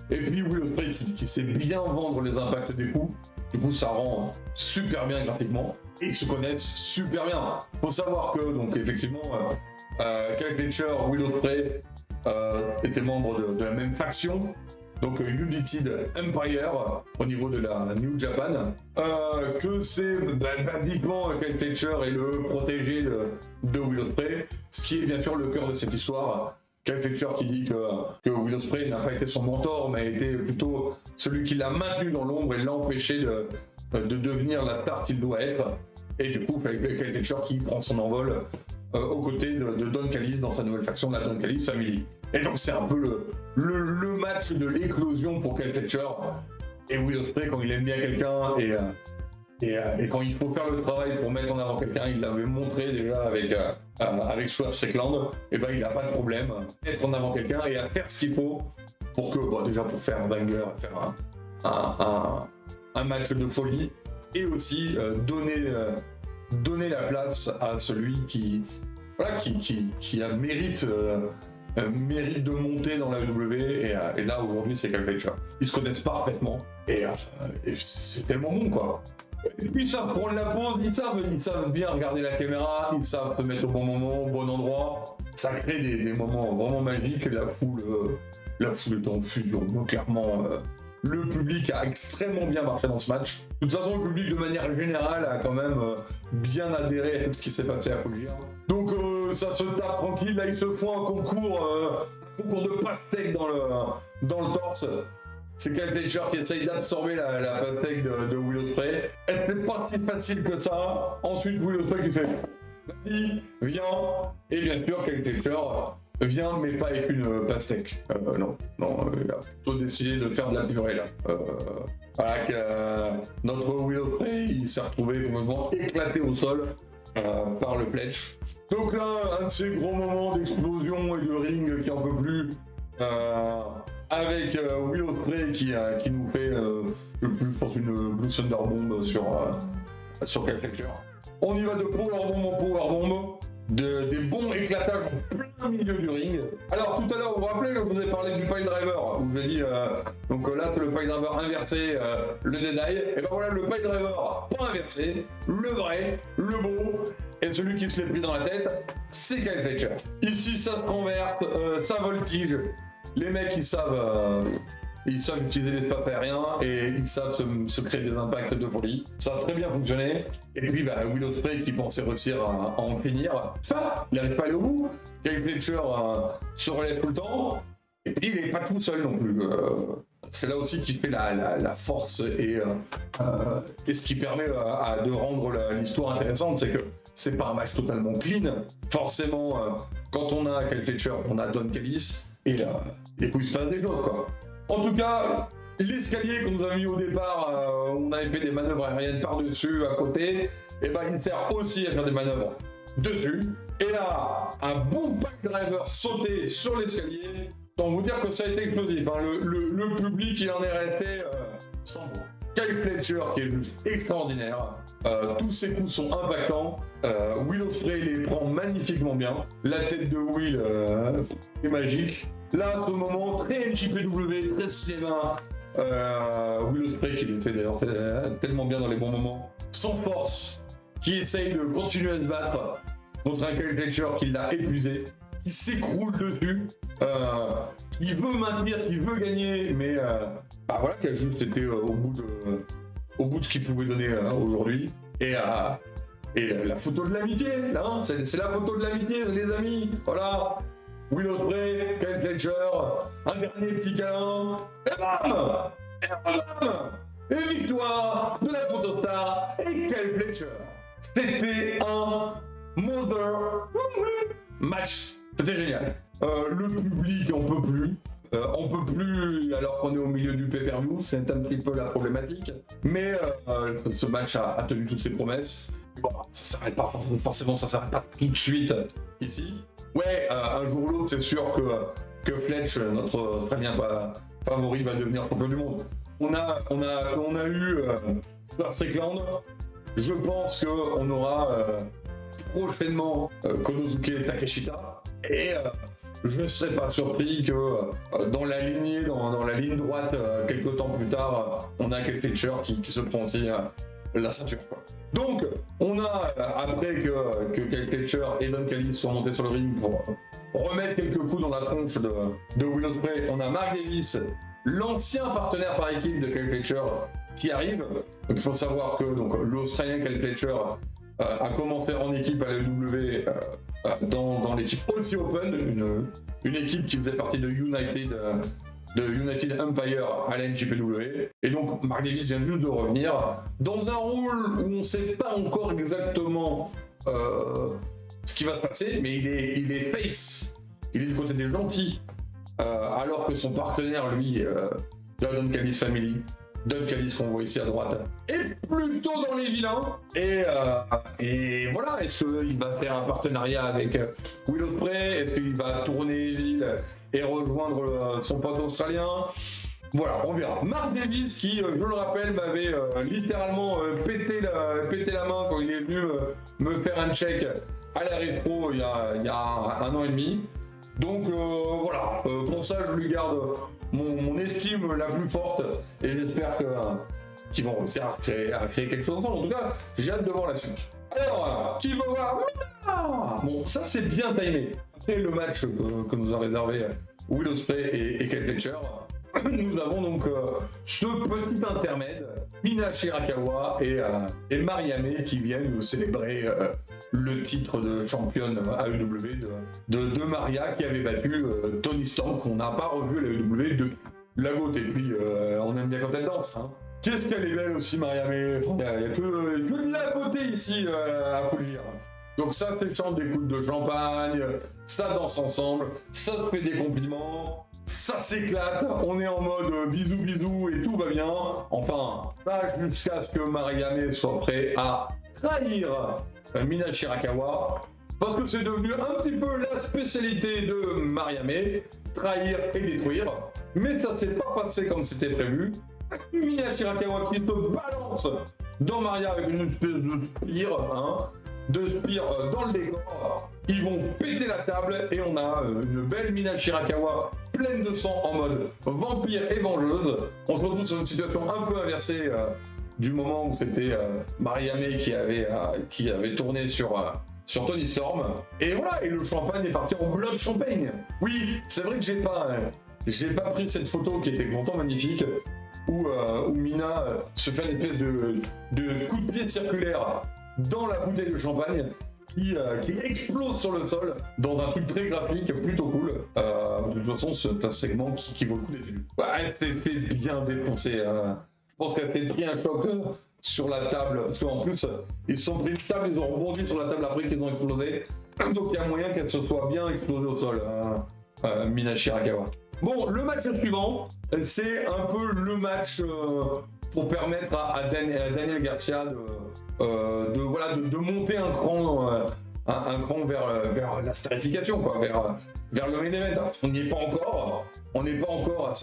Et puis Will Ospreay qui sait bien vendre les impacts des coups. Du coup, ça rend super bien graphiquement. Et ils se connaissent super bien. Faut savoir que, donc, effectivement, Kyle Fletcher, Will Ospreay étaient membres de la même faction. Donc United Empire au niveau de la New Japan, que c'est basiquement Kyle Fletcher est le protégé de Will Ospreay, ce qui est bien sûr le cœur de cette histoire. Kyle Fletcher qui dit que Will Ospreay n'a pas été son mentor, mais a été plutôt celui qui l'a maintenu dans l'ombre et l'a empêché de devenir la star qu'il doit être. Et du coup, Kyle Fletcher qui prend son envol aux côtés de Don Callis dans sa nouvelle faction, la Don Callis Family. Et donc c'est un peu le match de l'éclosion pour Kyle Fletcher et Will Ospreay quand il aime bien quelqu'un et quand il faut faire le travail pour mettre en avant quelqu'un, il l'avait montré déjà avec Swerve Strickland, et ben il n'a pas de problème à mettre en avant quelqu'un et à faire ce qu'il faut pour que, bon, déjà pour faire un banger, faire un match de folie et aussi donner la place à celui qui a mérite de monter dans la WWE et là aujourd'hui c'est Kyle Fletcher. Ils se connaissent parfaitement et c'est tellement bon quoi. Et puis ils savent prendre la pause, ils savent bien regarder la caméra, ils savent se mettre au bon moment, au bon endroit. Ça crée des moments vraiment magiques. La foule est en fusion. Donc clairement, le public a extrêmement bien marché dans ce match. De toute façon, le public de manière générale a quand même bien adhéré à ce qui s'est passé à Full Gear. Donc ça se tape tranquille. Là, ils se font un concours de pastèque dans le torse. C'est Kyle Fletcher qui essaye d'absorber la pastèque de Will Ospreay. Et c'était pas si facile que ça. Ensuite, Will Ospreay qui fait vas-y, viens. Et bien sûr, Kyle Fletcher vient, mais pas avec une pastèque. Non, il a plutôt décidé de faire de la purée là. Voilà que notre Will Ospreay, il s'est retrouvé complètement éclaté au sol par le Pledge. Donc là, un de ces gros moments d'explosion et de ring qui en peut plus. Avec Will Ospreay qui nous fait, je pense, une Blue Thunder Bomb sur Kyle Fletcher. On y va de powerbomb en powerbomb, des bons éclatages en plein milieu du ring. Alors tout à l'heure, vous vous rappelez quand je vous ai parlé du pile driver, où j'ai dit, donc là c'est le pile driver inversé, le Dead Eye, et ben voilà le pile driver pas inversé, le vrai, le beau, et celui qui se l'est pris dans la tête, c'est Kyle Fletcher. Ici ça se renverse, ça voltige. Les mecs, ils savent utiliser l'espace aérien et ils savent se créer des impacts de folie. Ça a très bien fonctionné. Et puis, Will Ospreay qui pensait réussir à en finir, il n'arrive pas à aller au bout. Kyle Fletcher se relève tout le temps. Et puis, il n'est pas tout seul non plus. C'est là aussi qu'il fait la force et ce qui permet de rendre l'histoire intéressante, c'est que c'est pas un match totalement clean. Forcément, quand on a Kyle Fletcher, on a Don Callis. Et là, il se passe des choses quoi. En tout cas, l'escalier qu'on nous a mis au départ, on avait fait des manœuvres aériennes par-dessus, à côté, et il sert aussi à faire des manœuvres dessus. Et là, un bon pile driver sauté sur l'escalier. Sans vous dire que ça a été explosif. Hein. Le public, il en est resté sans mots. Kyle Fletcher qui est juste extraordinaire. Tous ses coups sont impactants. Will Ospreay les prend magnifiquement bien. La tête de Will est magique. Là, à ce moment, très NJPW, très cinéma. Will Ospreay qui le fait d'ailleurs tellement bien dans les bons moments. Sans force, qui essaye de continuer à se battre contre un Kyle Fletcher qui l'a épuisé. Qui s'écroule dessus, qui veut maintenir, qui veut gagner, mais voilà, qui a juste été au bout de ce qu'il pouvait donner aujourd'hui. Et la photo de l'amitié, là, hein, c'est la photo de l'amitié, les amis, voilà. Will Ospreay, Kyle Fletcher, un dernier petit câlin, et bam, et victoire de la photostar et Kyle Fletcher. C'était un Mother match. C'était génial. Le public en peut plus. On peut plus alors qu'on est au milieu du pay-per-view, c'est un petit peu la problématique. Mais ce match a tenu toutes ses promesses. Bon, ça s'arrête pas, forcément ça s'arrête pas tout de suite ici. Ouais, un jour ou l'autre, c'est sûr que Fletch, notre Australien favori, va devenir champion du monde. On a eu Swerve Strickland. Je pense qu'on aura prochainement Konosuke Takeshita. Et je ne serais pas surpris que dans la lignée, dans la ligne droite, quelques temps plus tard, on a Kyle Fletcher qui se prend aussi la ceinture, quoi. Donc, on a, après que Kyle Fletcher et Don Callis sont montés sur le ring pour remettre quelques coups dans la tronche de Will Ospreay, on a Mark Davis, l'ancien partenaire par équipe de Kyle Fletcher, qui arrive. Donc, il faut savoir que l'Australien Kyle Fletcher a commencé en équipe à l'AEW dans l'équipe Aussie Open, une équipe qui faisait partie de United Empire à la NJPW. Et donc Mark Davis vient juste de revenir dans un rôle où on ne sait pas encore exactement ce qui va se passer, mais il est face, il est du côté des gentils, alors que son partenaire, lui, la Don Callis Family, Don Callis qu'on voit ici à droite, est plutôt dans les vilains. Et voilà, est-ce qu'il va faire un partenariat avec Will Ospreay? Est-ce qu'il va tourner les villes et rejoindre son pote australien? Voilà, on verra. Mark Davis qui, je le rappelle, m'avait littéralement pété la main quand il est venu me faire un check à la rétro il y a 1 an et demi. Donc voilà, pour ça je lui garde mon estime la plus forte et j'espère qu'ils vont réussir à créer quelque chose ensemble. En tout cas, j'ai hâte de voir la suite. Alors, qui va voir? Bon, ça c'est bien timé. Après le match que nous a réservé Will Ospreay et Kyle Fletcher, nous avons donc ce petit intermède, Mina Shirakawa et Mariame qui viennent célébrer le titre de championne AEW de Maria qui avait battu Toni Storm qu'on n'a pas revu à l'AEW depuis. La gote, et puis on aime bien quand elle danse. Hein. Qu'est-ce qu'elle est belle aussi, Mariame. Il n'y a que de la beauté ici à Poulir. Donc ça, c'est le chant des coups de champagne, ça danse ensemble, ça se fait des compliments, ça s'éclate, on est en mode bisous bisous et tout va bien. Enfin, ça jusqu'à ce que Mariame soit prêt à trahir Mina Shirakawa, parce que c'est devenu un petit peu la spécialité de Mariame, trahir et détruire. Mais ça s'est pas passé comme c'était prévu. Mina Shirakawa qui se balance dans Maria avec une espèce de spire dans le décor. Ils vont péter la table et on a une belle Mina Shirakawa pleine de sang en mode vampire et vengeuse. On se retrouve sur une situation un peu inversée du moment où c'était Mariame qui avait tourné sur Toni Storm. Et voilà, et le champagne est parti en blood champagne. Oui, c'est vrai que j'ai pas pris cette photo qui était pourtant magnifique où Mina se fait une espèce de coup de pied circulaire dans la bouteille de champagne qui explose sur le sol dans un truc très graphique, plutôt cool. De toute façon, c'est un segment qui vaut le coup d'être vu. Elle s'est fait bien défoncer. Je pense qu'elle s'est pris un choc sur la table, parce qu'en plus, ils se sont pris une table, ils ont rebondi sur la table après qu'ils ont explosé. Donc il y a moyen qu'elle se soit bien explosée au sol, Mina Shirakawa. Bon, le match suivant, c'est un peu le match pour permettre à Daniel Garcia de monter un cran vers la starification, quoi, vers le main event. On n'y est pas encore, à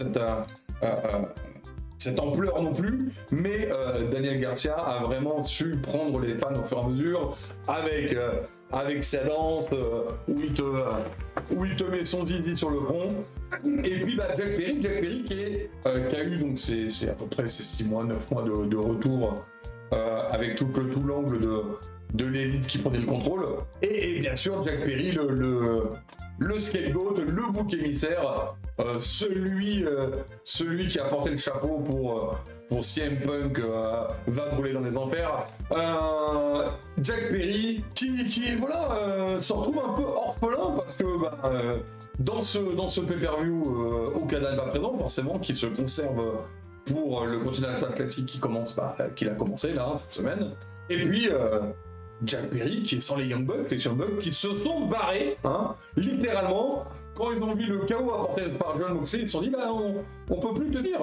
cette ampleur non plus, mais Daniel Garcia a vraiment su prendre les fans au fur et à mesure avec sa danse où il te met son zizi sur le front. Et puis Jack Perry qui a eu donc c'est à peu près 6 mois, 9 mois de retour avec tout l'angle de l'élite qui prenait le contrôle. Et bien sûr Jack Perry, le scapegoat, le bouc émissaire, celui qui a porté le chapeau pour CM Punk va brûler dans les enfers. Jack Perry qui se retrouve un peu orphelin parce que dans ce pay-per-view Okada n'est pas présent forcément, qui se conserve pour le Continental Classic qu'il a commencé là cette semaine. Et puis Jack Perry qui est sans les Young Bucks qui se sont barrés littéralement. Quand ils ont vu le chaos apporté par John Moxley, ils se sont dit on peut plus tenir.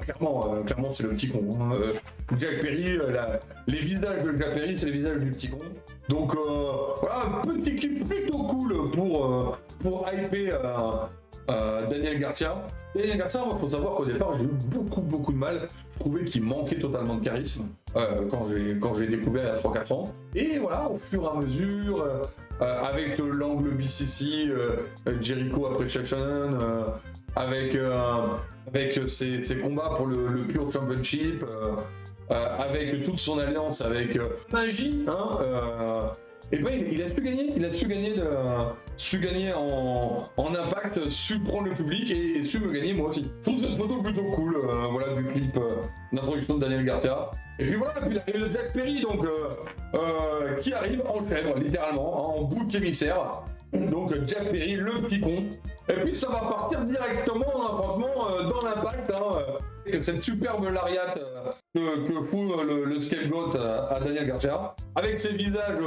Clairement c'est le petit con. Jack Perry, les visages de Jack Perry, c'est les visages du petit con. Donc voilà, un petit clip plutôt cool pour hyper Daniel Garcia. Daniel Garcia, il faut savoir qu'au départ, j'ai eu beaucoup de mal. Je trouvais qu'il manquait totalement de charisme quand j'ai découvert il y a 3-4 ans. Et voilà, au fur et à mesure, avec l'angle BCC, Jericho Appreciation, avec ses combats pour le Pure Championship, avec toute son alliance avec Magie, et ben il a su gagner en impact, su prendre le public et su me gagner moi aussi. Je trouve cette photo plutôt cool, voilà, du clip d'introduction de Daniel Garcia. Et puis voilà, puis il arrive le Jack Perry, donc qui arrive en chèvre, littéralement, en bouc émissaire. Donc Jack Perry, le petit con. Et puis ça va partir directement en affrontement dans l'impact. Cette superbe lariat que fout le scapegoat à Daniel Garcia, avec ses visages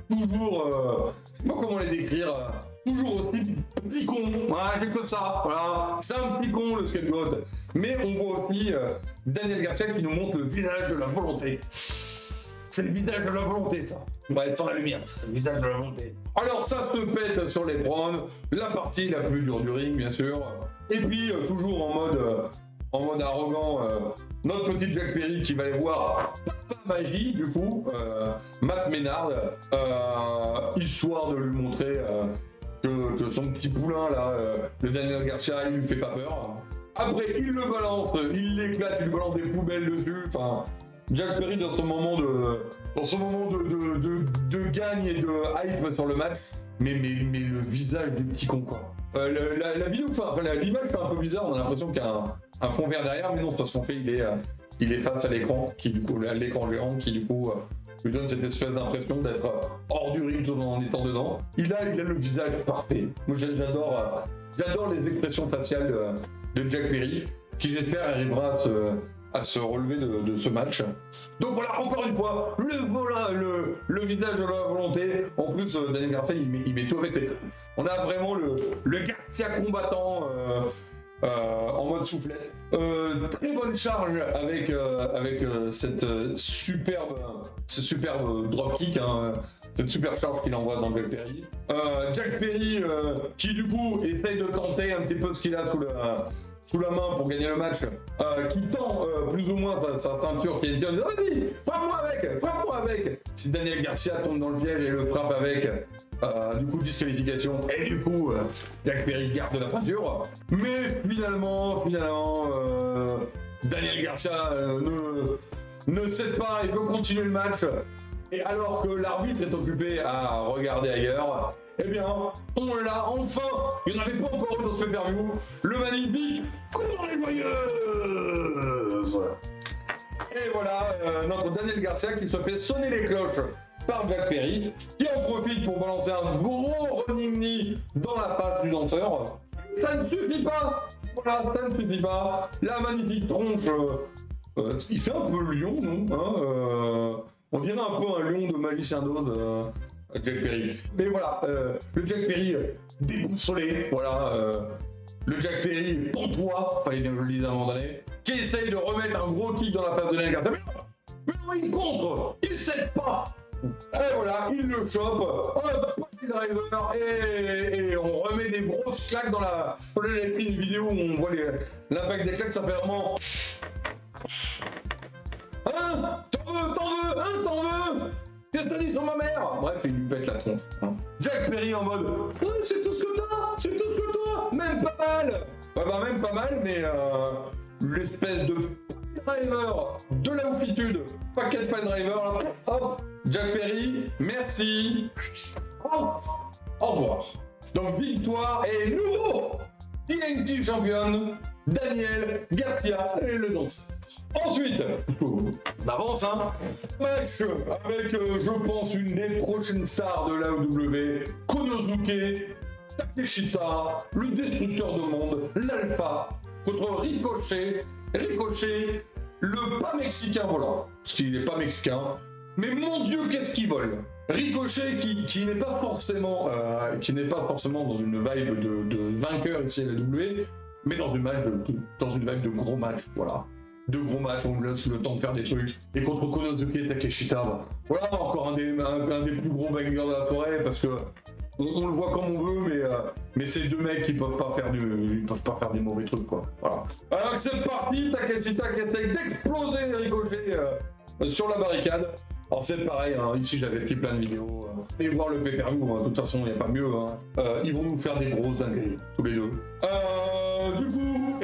toujours, je sais pas comment les décrire, toujours aussi petit con. Voilà, j'ai que ça. Voilà, c'est un petit con le scapegoat. Mais on voit aussi Daniel Garcia qui nous montre le visage de la volonté. C'est le visage de la volonté, ça. Ouais, sans la lumière, c'est le visage de la volonté. Alors, ça se pète sur les prônes, la partie la plus dure du ring, bien sûr. Et puis, toujours en mode arrogant, notre petit Jack Perry qui va aller voir Papa Magie, du coup, Matt Menard, histoire de lui montrer que son petit poulain, là, le Daniel Garcia, il lui fait pas peur. Après, il le balance, il l'éclate, il lui balance des poubelles dessus, enfin... Jack Perry dans son moment de gagne et de hype sur le match, mais le visage du petit con quoi. La vidéo, l'image fait un peu bizarre, on a l'impression qu'il y a un fond vert derrière, mais non, c'est parce qu'en fait il est face à l'écran, qui du coup l'écran géant, qui du coup lui donne cette espèce d'impression d'être hors du ring tout en étant dedans. Il a le visage parfait. Moi j'adore les expressions faciales de Jack Perry, qui j'espère arrivera à se relever de ce match. Donc voilà, encore une fois, le visage de la volonté. En plus, Daniel Garcia, il met tout avec ses... On a vraiment le Garcia combattant en mode soufflette. Très bonne charge avec cette superbe dropkick, cette super charge qu'il envoie dans Jack Perry. Jack Perry qui du coup essaye de tenter un petit peu ce qu'il a sous la main pour gagner le match, qui tend plus ou moins sa ceinture, qui est dit vas-y, frappe-moi avec. Si Daniel Garcia tombe dans le piège et le frappe avec, du coup disqualification, et du coup Jack Perry garde la ceinture. Mais finalement, Daniel Garcia ne cède pas, il veut continuer le match. Et alors que l'arbitre est occupé à regarder ailleurs, eh bien, on l'a enfin. Il n'y en avait pas encore eu dans ce pay-per-view. Le magnifique Couronne Joyeuse. Et voilà, notre Daniel Garcia qui se fait sonner les cloches par Jack Perry, qui en profite pour balancer un gros running knee dans la face du danseur. Ça ne suffit pas. Voilà, ça ne suffit pas. La magnifique tronche, il fait un peu lion, non on dirait un peu un lion de magicien d'Oz, Jack Perry. Mais voilà, le Jack Perry déboussolé, voilà, le Jack Perry pantois, fallait bien que je le dise à un moment donné, qui essaye de remettre un gros kick dans la face de Daniel Garcia. Mais non, il contre, il cède pas. Et voilà, il le chope, hop, petit driver, et on remet des grosses claques dans la... J'ai pris une vidéo où on voit l'impact des claques, ça fait vraiment... T'en veux Qu'est-ce que t'as dit sur ma mère? Bref, il lui pète la tronche. Jack Perry en mode c'est tout ce que t'as, même pas mal. Ouais, bah même pas mal, mais l'espèce de driver de la oufitude, paquet de driver là, hop, Jack Perry, merci, au revoir. Donc victoire et nouveau TNT champion Daniel Garcia et le danseur. Ensuite, on avance, match avec, je pense, une des prochaines stars de l'AEW, Konosuke Takeshita, le destructeur de monde, l'alpha, contre Ricochet, le pas mexicain volant, parce qu'il n'est pas mexicain, mais mon Dieu, qu'est-ce qu'il vole! Ricochet qui n'est pas forcément dans une vibe de vainqueur ici à l'AEW, mais dans une vibe de gros match, voilà. De gros matchs, on me laisse le temps de faire des trucs. Et contre Konosuke Takeshita, voilà encore un des plus gros bangers de la soirée, parce que on le voit comme on veut, mais mais c'est deux mecs qui peuvent pas faire des mauvais trucs, quoi. Voilà. Alors c'est parti, Takeshita qui essaye d'exploser Ricochet sur la barricade. Alors c'est pareil, hein, ici j'avais pris plein de vidéos. Allez voir le pay-per-view, hein, de toute façon il n'y a pas mieux. Hein. Ils vont nous faire des grosses dingueries, tous les deux. Du coup,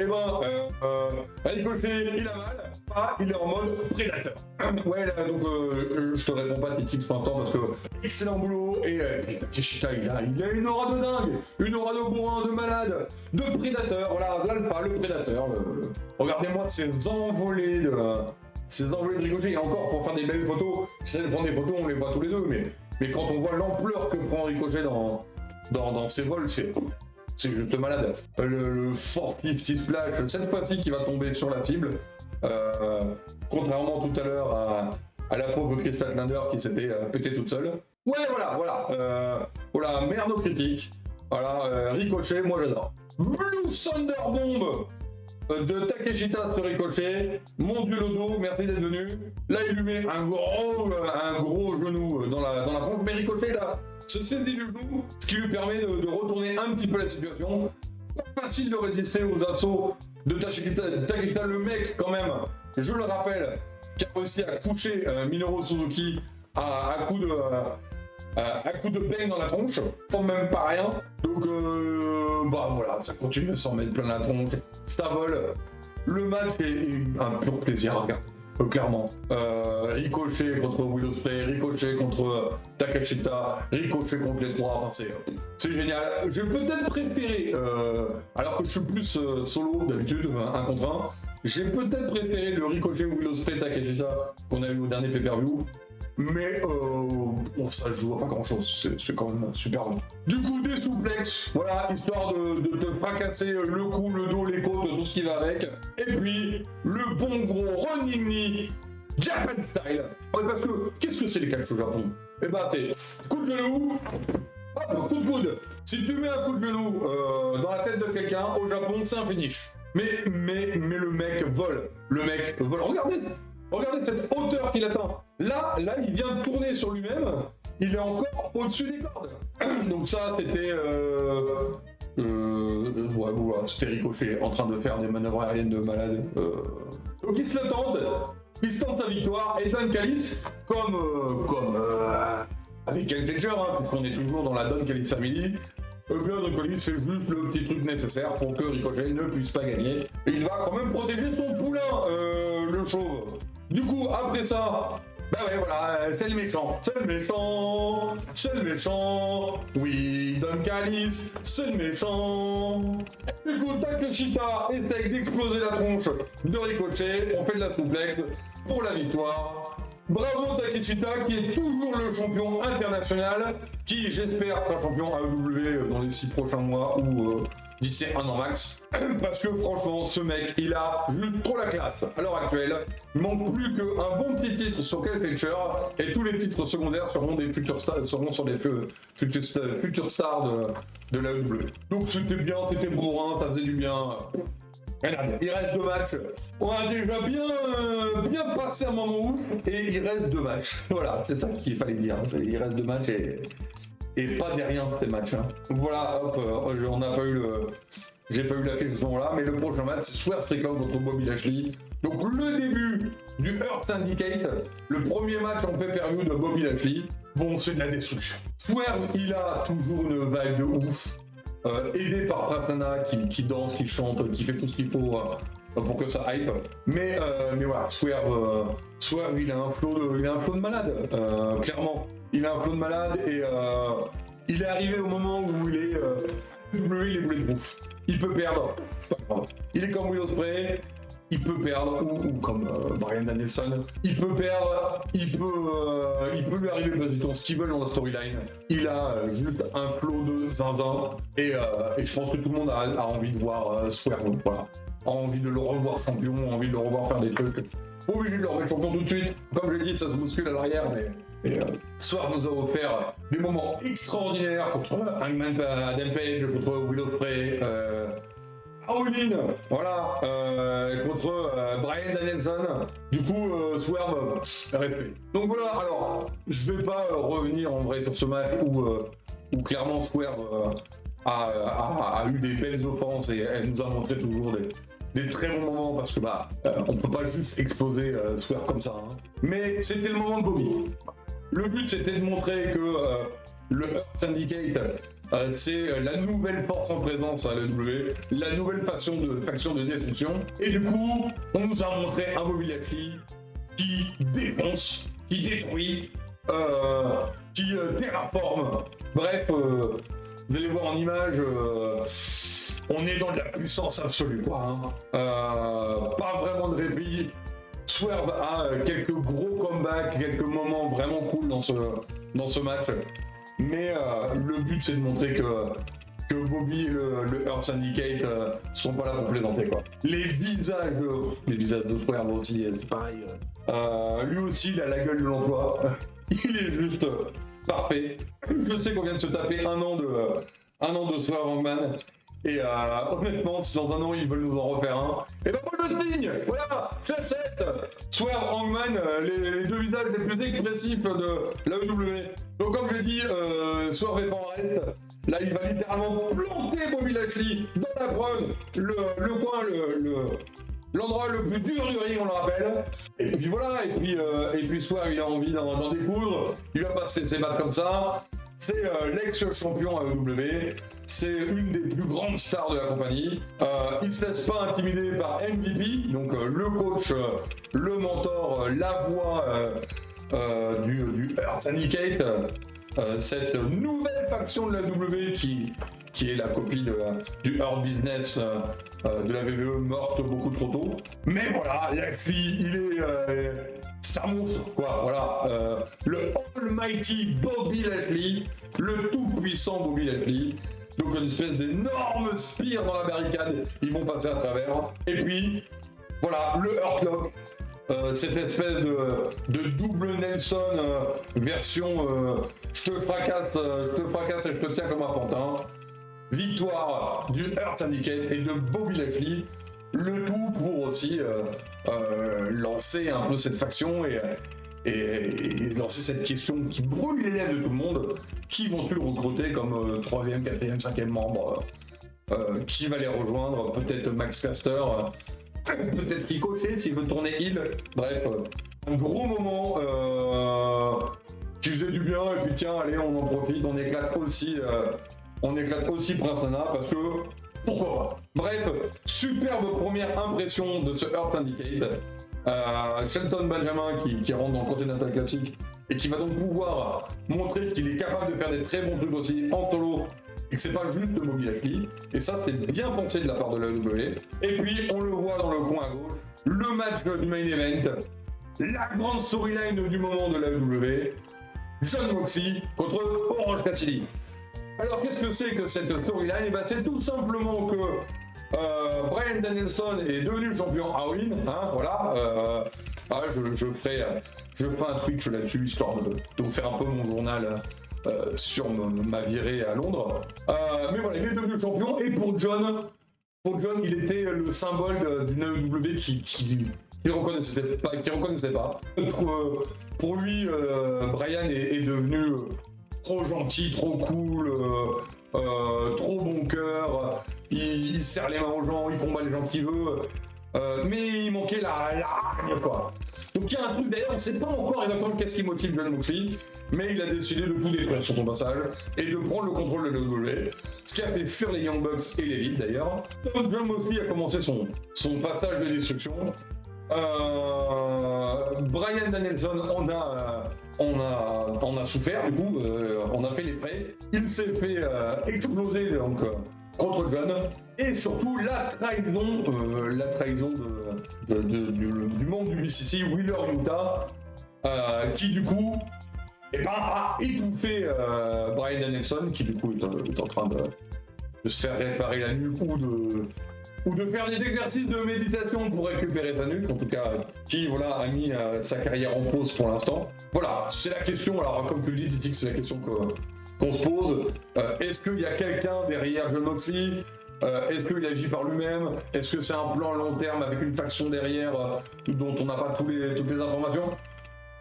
Ricochet il a mal, il est en mode prédateur. Ouais, là, donc je te réponds pas Titix pour l'instant parce que excellent boulot. Et Takeshita il a une aura de dingue, une aura de bourrin, de malade, de prédateur. Voilà, l'alpha, le prédateur. Regardez-moi ces envolées de Ricochet. Et encore, pour faire des belles photos, si de prendre des photos, on les voit tous les deux, mais quand on voit l'ampleur que prend Ricochet dans ses vols, c'est juste malade. Le fort petit splash, cette fois-ci qui va tomber sur la cible, contrairement tout à l'heure à la pauvre Krista Lander qui s'était pété toute seule. Ouais, voilà, merde aux critiques. Voilà, Ricochet, moi j'adore. Blue Thunder Bomb de Takeshita sur Ricochet, mon dieu le dos, merci d'être venu. Là il lui met un gros genou dans la tronche, mais Ricochet là se saisit du genou, ce qui lui permet de retourner un petit peu la situation. Pas facile de résister aux assauts de Takeshita, le mec quand même, je le rappelle, qui a réussi à coucher Minoru Suzuki à coup de bang dans la tronche, quand même pas rien. Donc voilà, ça continue à s'en mettre plein la tronche, ça vole. Le match est un pur plaisir à regarder, clairement. Ricochet contre Will Ospreay, Ricochet contre Takeshita, Ricochet contre les trois, enfin, c'est génial. J'ai peut-être préféré, alors que je suis plus solo d'habitude, un contre un, j'ai peut-être préféré le Ricochet Will Ospreay Takeshita qu'on a eu au dernier pay-per-view. Mais ça joue à pas grand chose, c'est quand même super bon. Du coup, des souplexes, voilà, histoire de te fracasser le cou, le dos, les côtes, tout ce qui va avec. Et puis, le bon gros running knee, Japan style. Ouais, parce que, qu'est-ce que c'est les catchs au Japon? Eh ben, c'est coup de genou, hop, coup de coude. Si tu mets un coup de genou dans la tête de quelqu'un, au Japon, c'est un finish. Mais le mec vole. Regardez cette hauteur qu'il atteint. Là, il vient de tourner sur lui-même. Il est encore au-dessus des cordes. Donc ça, c'était... c'était Ricochet en train de faire des manœuvres aériennes de malade. Donc il se le tente. Il se tente sa victoire. Et Don Callis, comme avec Kel Fletcher, hein, puisqu'on est toujours dans la Don Callis Family, bien Don Callis fait juste le petit truc nécessaire pour que Ricochet ne puisse pas gagner. Et il va quand même protéger son poulain, le chauve. Du coup, après ça, bah ouais, voilà, c'est le méchant. Oui, Don Callis, c'est le méchant. Du coup, Takeshita essaye d'exploser la tronche de Ricochet. On fait de la souplex pour la victoire. Bravo Takeshita qui est toujours le champion international, qui j'espère sera champion AEW dans les 6 prochains mois ou d'ici un an max. Parce que franchement ce mec il a juste trop la classe à l'heure actuelle. Il manque plus qu'un bon petit titre sur Kel Fletcher et tous les titres secondaires seront sur des futurs stars de l'AEW. Donc c'était bien, c'était bourrin, ça faisait du bien. Il reste 2 matchs. On a déjà bien passé un moment ouf et il reste 2 matchs. Voilà, c'est ça qu'il fallait dire. Il reste 2 matchs et pas derrière ces matchs. Hein. Donc voilà, hop, on n'a pas eu j'ai pas eu la fiche à ce moment-là, mais le prochain match, c'est Swerve Strickland contre Bobby Lashley. Donc le début du Earth Syndicate, le premier match en pay-per-view de Bobby Lashley. Bon, c'est de la destruction. Swerve, il a toujours une vibe de ouf. Aidé par Pratana qui danse, qui chante, qui fait tout ce qu'il faut pour que ça hype. Mais voilà, Swerve, il a un flow de malade, clairement. Il a un flow de malade et il est arrivé au moment où il est il est boulé de bouffe. Il peut perdre, c'est pas grave. Il est comme Will Ospreay, il peut perdre, ou comme Bryan Danielson, il peut perdre, il peut lui arriver basiquement ce qu'il veut dans la storyline. Il a juste un flow de zinzin, et je pense que tout le monde a envie de voir Swerve, voilà. A envie de le revoir champion, a envie de le revoir faire des trucs. Pas obligé de le remettre champion tout de suite. Comme je l'ai dit, ça se bouscule à l'arrière, mais Swerve nous a offert des moments extraordinaires contre Hangman Adam Page, contre Will Ospreay, Howlin, voilà, contre Bryan Danielson. Du coup, Swerve, respect. Donc voilà, alors, je vais pas revenir en vrai sur ce match où clairement Swerve a eu des belles offenses et elle nous a montré toujours des très bons moments parce que on peut pas juste exploser Swerve comme ça. Hein. Mais c'était le moment de Bobby. Le but c'était de montrer que le Earth Syndicate c'est la nouvelle force en présence à l'AEW, la nouvelle faction de destruction. Et du coup, on nous a montré un Bobby Lashley qui défonce, qui détruit, qui terraforme. Bref, vous allez voir en image, on est dans de la puissance absolue, quoi. Hein. Pas vraiment de répit. Swerve a quelques gros comebacks, quelques moments vraiment cool dans ce match. Mais le but c'est de montrer que Bobby et le Earth Syndicate sont pas là pour plaisanter, quoi. Les visages de Swerve aussi, c'est pareil. Lui aussi il a la gueule de l'emploi. Il est juste parfait. Je sais qu'on vient de se taper un an de Swerve Hangman. Et honnêtement, si dans un an ils veulent nous en refaire un, et ben moi je le signe. Voilà, j'achète. Swerve Hangman, les deux visages les plus expressifs de l'AEW. Donc comme je dit, Swerve est pas en reste. Là il va littéralement planter Bobby Lashley dans la preuve, le coin, l'endroit le plus dur du ring, on le rappelle. Et puis voilà, et puis Swerve il a envie d'en découdre, il va pas se laisser battre comme ça. C'est l'ex-champion AEW, c'est une des plus grandes stars de la compagnie. Il se laisse pas intimider par MVP, donc le coach, le mentor, la voix du Earth Syndicate, cette nouvelle faction de la WWE qui est la copie du Hurt Business de la WWE morte beaucoup trop tôt. Mais voilà, Lashley, il est... c'est un monstre, quoi, voilà. Le Almighty Bobby Lashley, le tout-puissant Bobby Lashley. Donc une espèce d'énorme spire dans la barricade, ils vont passer à travers. Et puis, voilà, le Hurt Lock. Cette espèce de double Nelson version je te fracasse et je te tiens comme un pantin. Victoire du Earth Syndicate et de Bobby Lashley, le tout pour aussi lancer un peu cette faction et lancer cette question qui brûle les lèvres de tout le monde. Qui vont-ils recruter comme 3e, 4e, 5e membre qui va les rejoindre? Peut-être Max Caster, peut-être Ricochet s'il veut tourner heel. Bref, un gros moment qui faisait du bien et puis tiens, allez, on en profite, on éclate aussi Prince Nana parce que pourquoi pas. Bref, superbe première impression de ce Earth Syndicate. Shelton Benjamin qui rentre dans le Continental Classic et qui va donc pouvoir montrer qu'il est capable de faire des très bons trucs aussi en solo et que c'est pas juste Bobby Lashley. Et ça, c'est bien pensé de la part de la WWE. Et puis, on le voit dans le coin à gauche, le match du main event, la grande storyline du moment de la WWE, Jon Moxley contre Orange Cassidy. Alors qu'est-ce que c'est que cette storyline? C'est tout simplement que Bryan Danielson est devenu champion à Win, hein, voilà. Je ferai un Twitch là-dessus histoire de vous faire un peu mon journal sur ma virée à Londres. Mais voilà, il est devenu champion et pour John, il était le symbole d'une AEW qui reconnaissait pas. Pour lui, Bryan est devenu trop gentil, trop cool, trop bon cœur, il serre les mains aux gens, il combat les gens qu'il veut, mais il manquait la hargne, quoi. Donc il y a un truc, d'ailleurs, on ne sait pas encore exactement qu'est-ce qui motive Jon Moxley, mais il a décidé de tout détruire sur son passage et de prendre le contrôle de l'AEW, ce qui a fait fuir les Young Bucks et l'Elite d'ailleurs. Donc Jon Moxley a commencé son passage de destruction. Bryan Danielson on a souffert du coup, on a fait les frais. Il s'est fait exploser donc contre John et surtout la trahison du membre du BCC, Wheeler Yuta, qui du coup a étouffé Bryan Danielson, qui du coup est en train de se faire réparer la nuque ou de faire des exercices de méditation pour récupérer sa nuque, en tout cas, qui a mis sa carrière en pause pour l'instant. Voilà, c'est la question, alors comme tu le dis Titi, c'est la question qu'on se pose. Est-ce qu'il y a quelqu'un derrière Jon Moxley? Est-ce qu'il agit par lui-même? Est-ce que c'est un plan à long terme avec une faction derrière dont on n'a pas toutes les informations?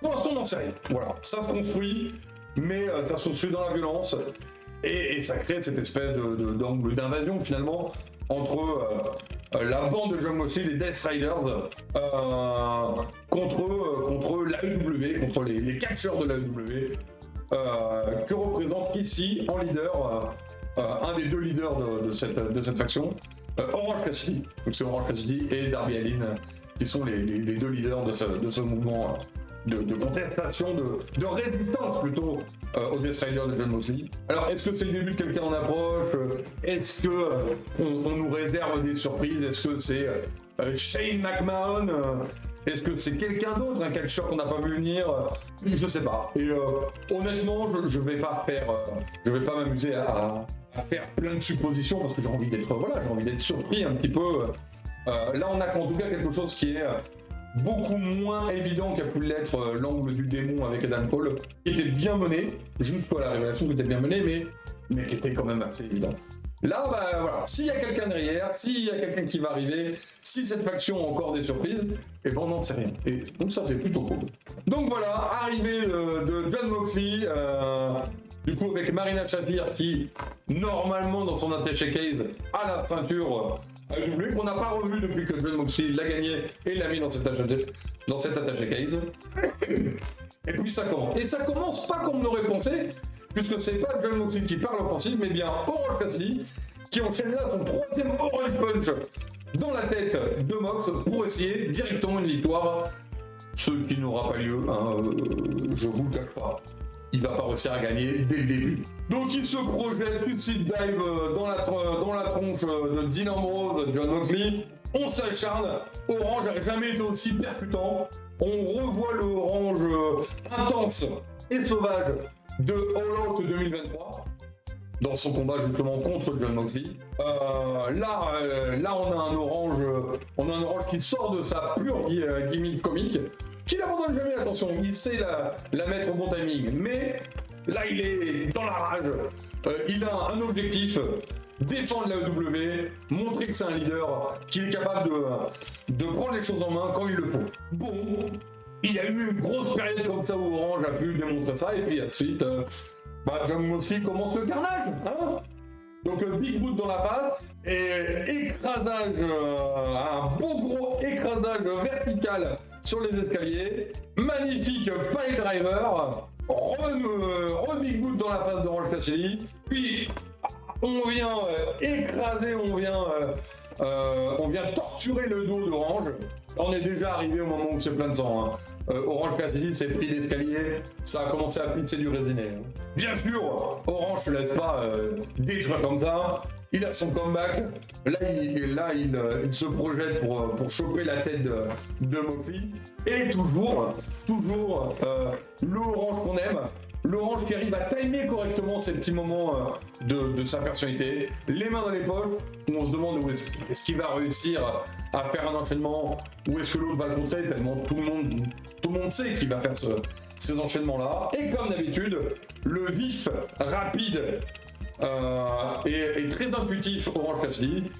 Pour l'instant, on n'en sait rien. Voilà, ça se construit, mais ça se construit dans la violence. Et ça crée cette espèce d'angle d'invasion finalement entre la bande de Jon Moxley, les Death Riders, contre l'AEW, contre les catcheurs de l'AEW, que représente ici en leader un des deux leaders de cette faction, Orange Cassidy. Donc c'est Orange Cassidy et Darby Allin qui sont les deux leaders de ce mouvement de contestation, de résistance plutôt au Death Rider de Jon Moxley. Alors est-ce que c'est le début de quelqu'un en approche? Est-ce que on nous réserve des surprises? Est-ce que c'est Shane McMahon? Est-ce que c'est quelqu'un d'autre, un catcheur qu'on n'a pas vu venir? Je sais pas. Et honnêtement, je vais pas m'amuser à faire plein de suppositions parce que j'ai envie d'être surpris un petit peu. Là, on a en tout cas quelque chose qui est beaucoup moins évident qu'a pu l'être l'angle du démon avec Adam Cole, qui était bien mené, jusqu'à la révélation qui était bien menée, mais qui était quand même assez évident. Là, voilà, s'il y a quelqu'un derrière, s'il y a quelqu'un qui va arriver, si cette faction a encore des surprises, et bon, on n'en sait rien. Et donc ça, c'est plutôt cool. Donc voilà, arrivée de Jon Moxley, du coup avec Marina Shafir qui, normalement dans son attaché case, a la ceinture AEW, qu'on n'a pas revu depuis que Jon Moxley l'a gagné et l'a mis dans cette attaché case. Et puis ça commence. Et ça commence pas comme on aurait pensé, puisque c'est pas Jon Moxley qui parle offensive, mais bien Orange Cassidy qui enchaîne là son troisième Orange Punch dans la tête de Mox pour essayer directement une victoire, ce qui n'aura pas lieu, hein, je vous le cache pas. Il va pas réussir à gagner dès le début. Donc il se projette, suicide dive dans la tronche de Dean Ambrose, Jon Moxley. On s'acharne, Orange n'a jamais été aussi percutant. On revoit le Orange intense et sauvage de All Out 2023 dans son combat justement contre Jon Moxley. Là on a un Orange qui sort de sa pure gimmick comique, qui n'abandonne jamais, attention, il sait la mettre au bon timing, mais là il est dans la rage, il a un objectif, défendre la AEW, montrer que c'est un leader, qu'il est capable de prendre les choses en main quand il le faut. Bon, il y a eu une grosse période comme ça où Orange a pu démontrer ça, et puis ensuite, Jon Moxley commence le carnage, hein. Donc big boot dans la face, et écrasage, un beau gros écrasage vertical sur les escaliers, magnifique pile driver, big boot dans la face d'Orange Cassidy, puis on vient écraser, on vient torturer le dos d'Orange. On est déjà arrivé au moment où c'est plein de sang, hein. Orange Cassidy s'est pris l'escalier, ça a commencé à pitcher du résiné. Bien sûr, Orange ne laisse pas détruire comme ça. Il a son comeback. Là, il se projette pour choper la tête de Moxley. Et toujours l'Orange qu'on aime. L'Orange qui arrive à timer correctement ces petits moments de sa personnalité. Les mains dans les poches, où on se demande où est-ce qu'il va réussir à faire un enchaînement, où est-ce que l'autre va le contrer, tellement tout le monde sait qu'il va faire ces enchaînements-là. Et comme d'habitude, le vif, rapide et très intuitif Orange Cassidy,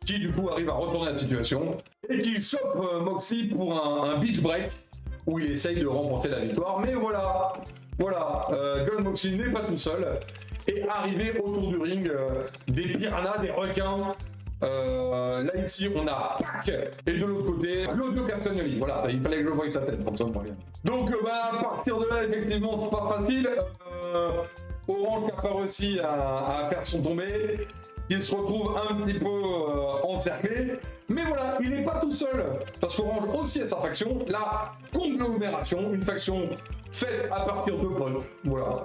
qui du coup arrive à retourner la situation, et qui chope Moxley pour un beach break, où il essaye de remporter la victoire. Mais voilà, Jon Moxley n'est pas tout seul, et arrivé autour du ring, des piranhas, des requins. Là ici on a Pac et de l'autre côté Claudio Castagnoli. Voilà, il fallait que je voie sa tête comme ça on voit bien. Donc à partir de là effectivement c'est pas facile. Orange qui n'a pas réussi à faire son tombé, il se retrouve un petit peu encerclé. Mais voilà, il n'est pas tout seul, parce qu'Orange aussi a sa faction, la conglomération, une faction faite à partir de potes. Voilà,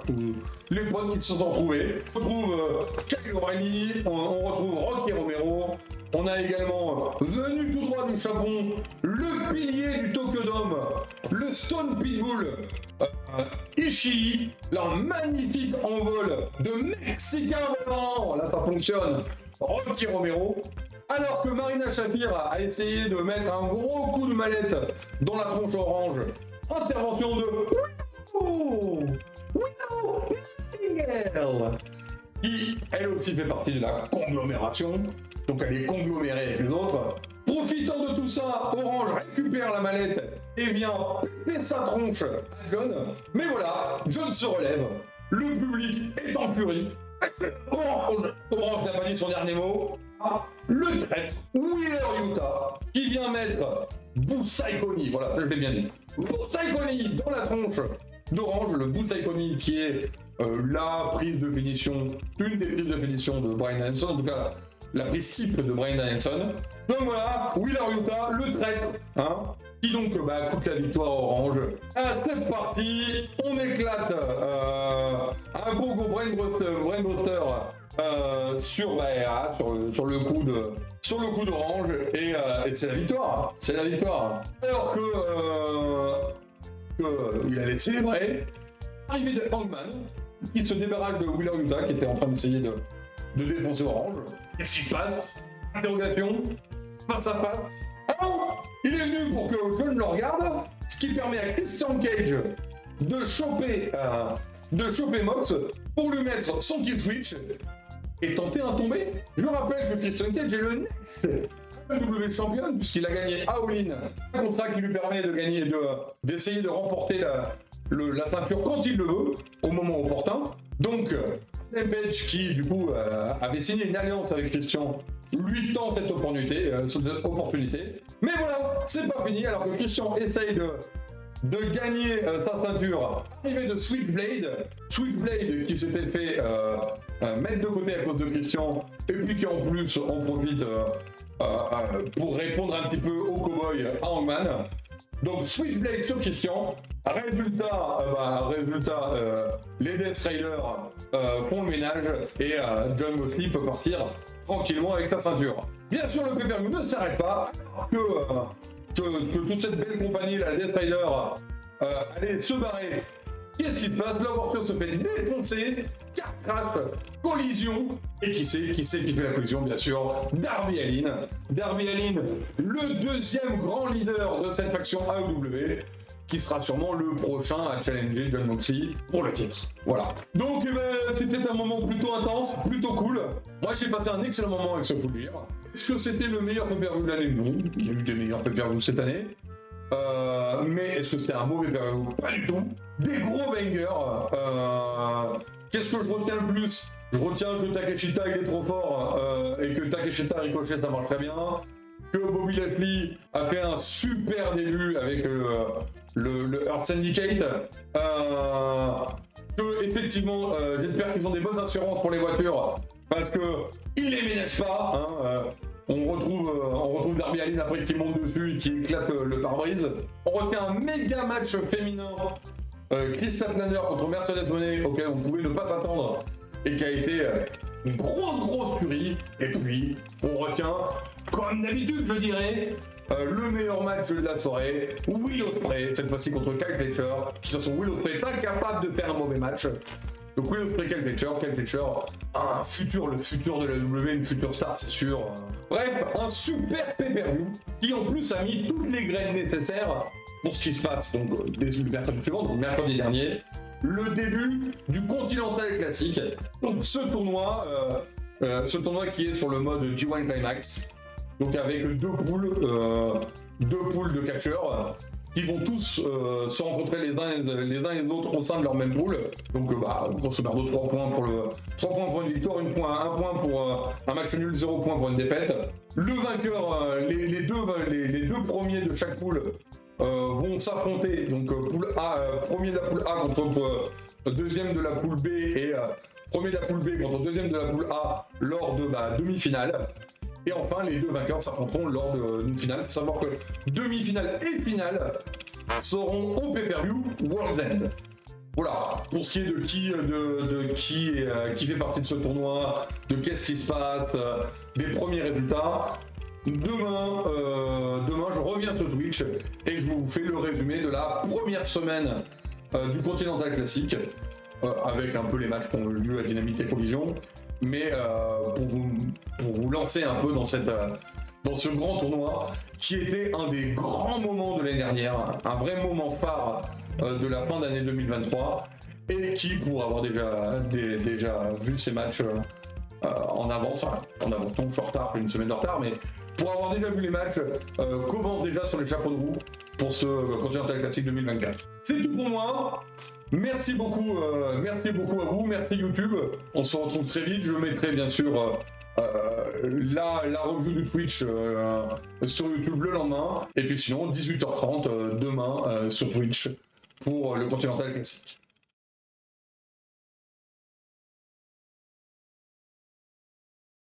les potes qui se sont retrouvés. On retrouve Kyle O'Reilly, on retrouve Rocky Romero, on a également venu tout droit du Japon, le pilier du Tokyo Dome, le Stone Pitbull, Ishii, leur magnifique envol de Mexicain volant, là ça fonctionne, Rocky Romero. Alors que Marina Shafir a essayé de mettre un gros coup de mallette dans la tronche Orange, intervention de Willow Nightingale, qui elle aussi fait partie de la conglomération, donc elle est conglomérée avec les autres. Profitant de tout ça, Orange récupère la mallette et vient péter sa tronche à Jon. Mais voilà, Jon se relève, le public est en furie. Orange n'a pas dit son dernier mot. Le traître, Wheeler Yuta, qui vient mettre Busaikoni, voilà, ça je l'ai bien dit. Busaikoni dans la tronche d'Orange, le Busaikoni qui est la prise de finition, une des prises de finition de Bryan Danielson, en tout cas la prise cible de Bryan Danielson. Donc voilà, Wheeler Yuta, le traître, hein, qui donc coûte la victoire Orange. C'est parti, on éclate un beau brainbuster sur le coup d'Orange et c'est la victoire, Alors que il allait célébrer, arrivée de Hangman qui se débarrasse de Wheeler Yuta qui était en train d'essayer de défoncer Orange. Qu'est-ce qui se passe? Interrogation, face à face. Alors, il est venu pour que John le regarde, ce qui permet à Christian Cage de choper Mox pour lui mettre son kill switch et tenter un tombé. Je rappelle que Christian Cage est le next WWE champion puisqu'il a gagné à All-In, un contrat qui lui permet de gagner, d'essayer de remporter la ceinture quand il le veut, au moment opportun. Donc, Page qui du coup avait signé une alliance avec Christian lui tend cette opportunité. Mais voilà, c'est pas fini alors que Christian essaye de gagner sa ceinture. Arrivée de Switchblade qui s'était fait mettre de côté à cause de Christian et puis qui en plus en profite pour répondre un petit peu au cowboy à Hangman. Donc Switchblade sur Christian. Résultat, les Death Raiders font le ménage et Jon Moxley peut partir tranquillement avec sa ceinture. Bien sûr, le pay-per-view ne s'arrête pas, que toute cette belle compagnie, la Death Rider, allait se barrer. Qu'est-ce qui se passe? L'ouverture se fait défoncer, car crash, collision, et qui c'est qui fait la collision? Bien sûr, Darby Allin. Darby Allin, le deuxième grand leader de cette faction AEW, qui sera sûrement le prochain à challenger Jon Moxley pour le titre. Voilà. Donc c'était un moment plutôt intense, plutôt cool. Moi j'ai passé un excellent moment avec ce Full Gear. Est-ce que c'était le meilleur pay-per-view de l'année? Non, il y a eu des meilleurs pay-per-view cette année. Mais est-ce que c'était un mauvais pay-per-view? Pas du tout. Des gros bangers. Qu'est-ce que je retiens le plus? Je retiens que Takeshita il est trop fort et que Takeshita Ricochet ça marche très bien. Que Bobby Lashley a fait un super début avec le Earth Syndicate. Que effectivement, j'espère qu'ils ont des bonnes assurances pour les voitures parce que ils les ménagent pas. On retrouve Darby Allin après qu'il monte dessus et qui éclate le pare-brise. On retient un méga match féminin. Chris Statlander contre Mercedes Moné auquel on pouvait ne pas s'attendre et qui a été une grosse tuerie. Et puis on retient, comme d'habitude je dirais, le meilleur match de la soirée, Will Ospreay, cette fois-ci contre Kyle Fletcher. De toute façon, Will Ospreay est incapable de faire un mauvais match. Donc Will Ospreay, Kyle Fletcher, le futur de la WWE, une future star c'est sûr. Bref, un super pay-per-view qui en plus a mis toutes les graines nécessaires pour ce qui se passe donc dès le mercredi suivant, donc mercredi dernier, le début du Continental Classic. Donc ce tournoi qui est sur le mode G1 Climax, donc avec deux poules de catcheurs qui vont tous se rencontrer les uns et les autres au sein de leur même poule. Donc grosso modo 3 points pour une victoire, 1 point pour un match nul, 0 points pour une défaite. Le vainqueur, les deux premiers de chaque poule vont s'affronter, donc poule A, premier de la poule A contre deuxième de la poule B et premier de la poule B contre deuxième de la poule A lors de demi-finale. Et enfin, les deux vainqueurs s'affronteront lors d'une finale. Il faut savoir que demi-finale et finale seront au pay-per-view World's End. Voilà, pour ce qui est qui fait partie de ce tournoi, de qu'est-ce qui se passe, des premiers résultats. Demain, je reviens sur Twitch et je vous fais le résumé de la première semaine du Continental Classic, avec un peu les matchs qui ont eu lieu à Dynamite et Collision. Mais pour vous lancer un peu dans ce grand tournoi qui était un des grands moments de l'année dernière, un vrai moment phare de la fin d'année 2023 et qui, pour avoir déjà vu ces matchs en avance, non, je suis en retard, une semaine de retard, mais pour avoir déjà vu les matchs, commence déjà sur les chapeaux de roue pour ce Continental Classic 2024. C'est tout pour moi. Merci beaucoup à vous, merci YouTube. On se retrouve très vite. Je mettrai bien sûr la review du Twitch sur YouTube le lendemain. Et puis sinon, 18h30 demain sur Twitch pour le Continental Classic.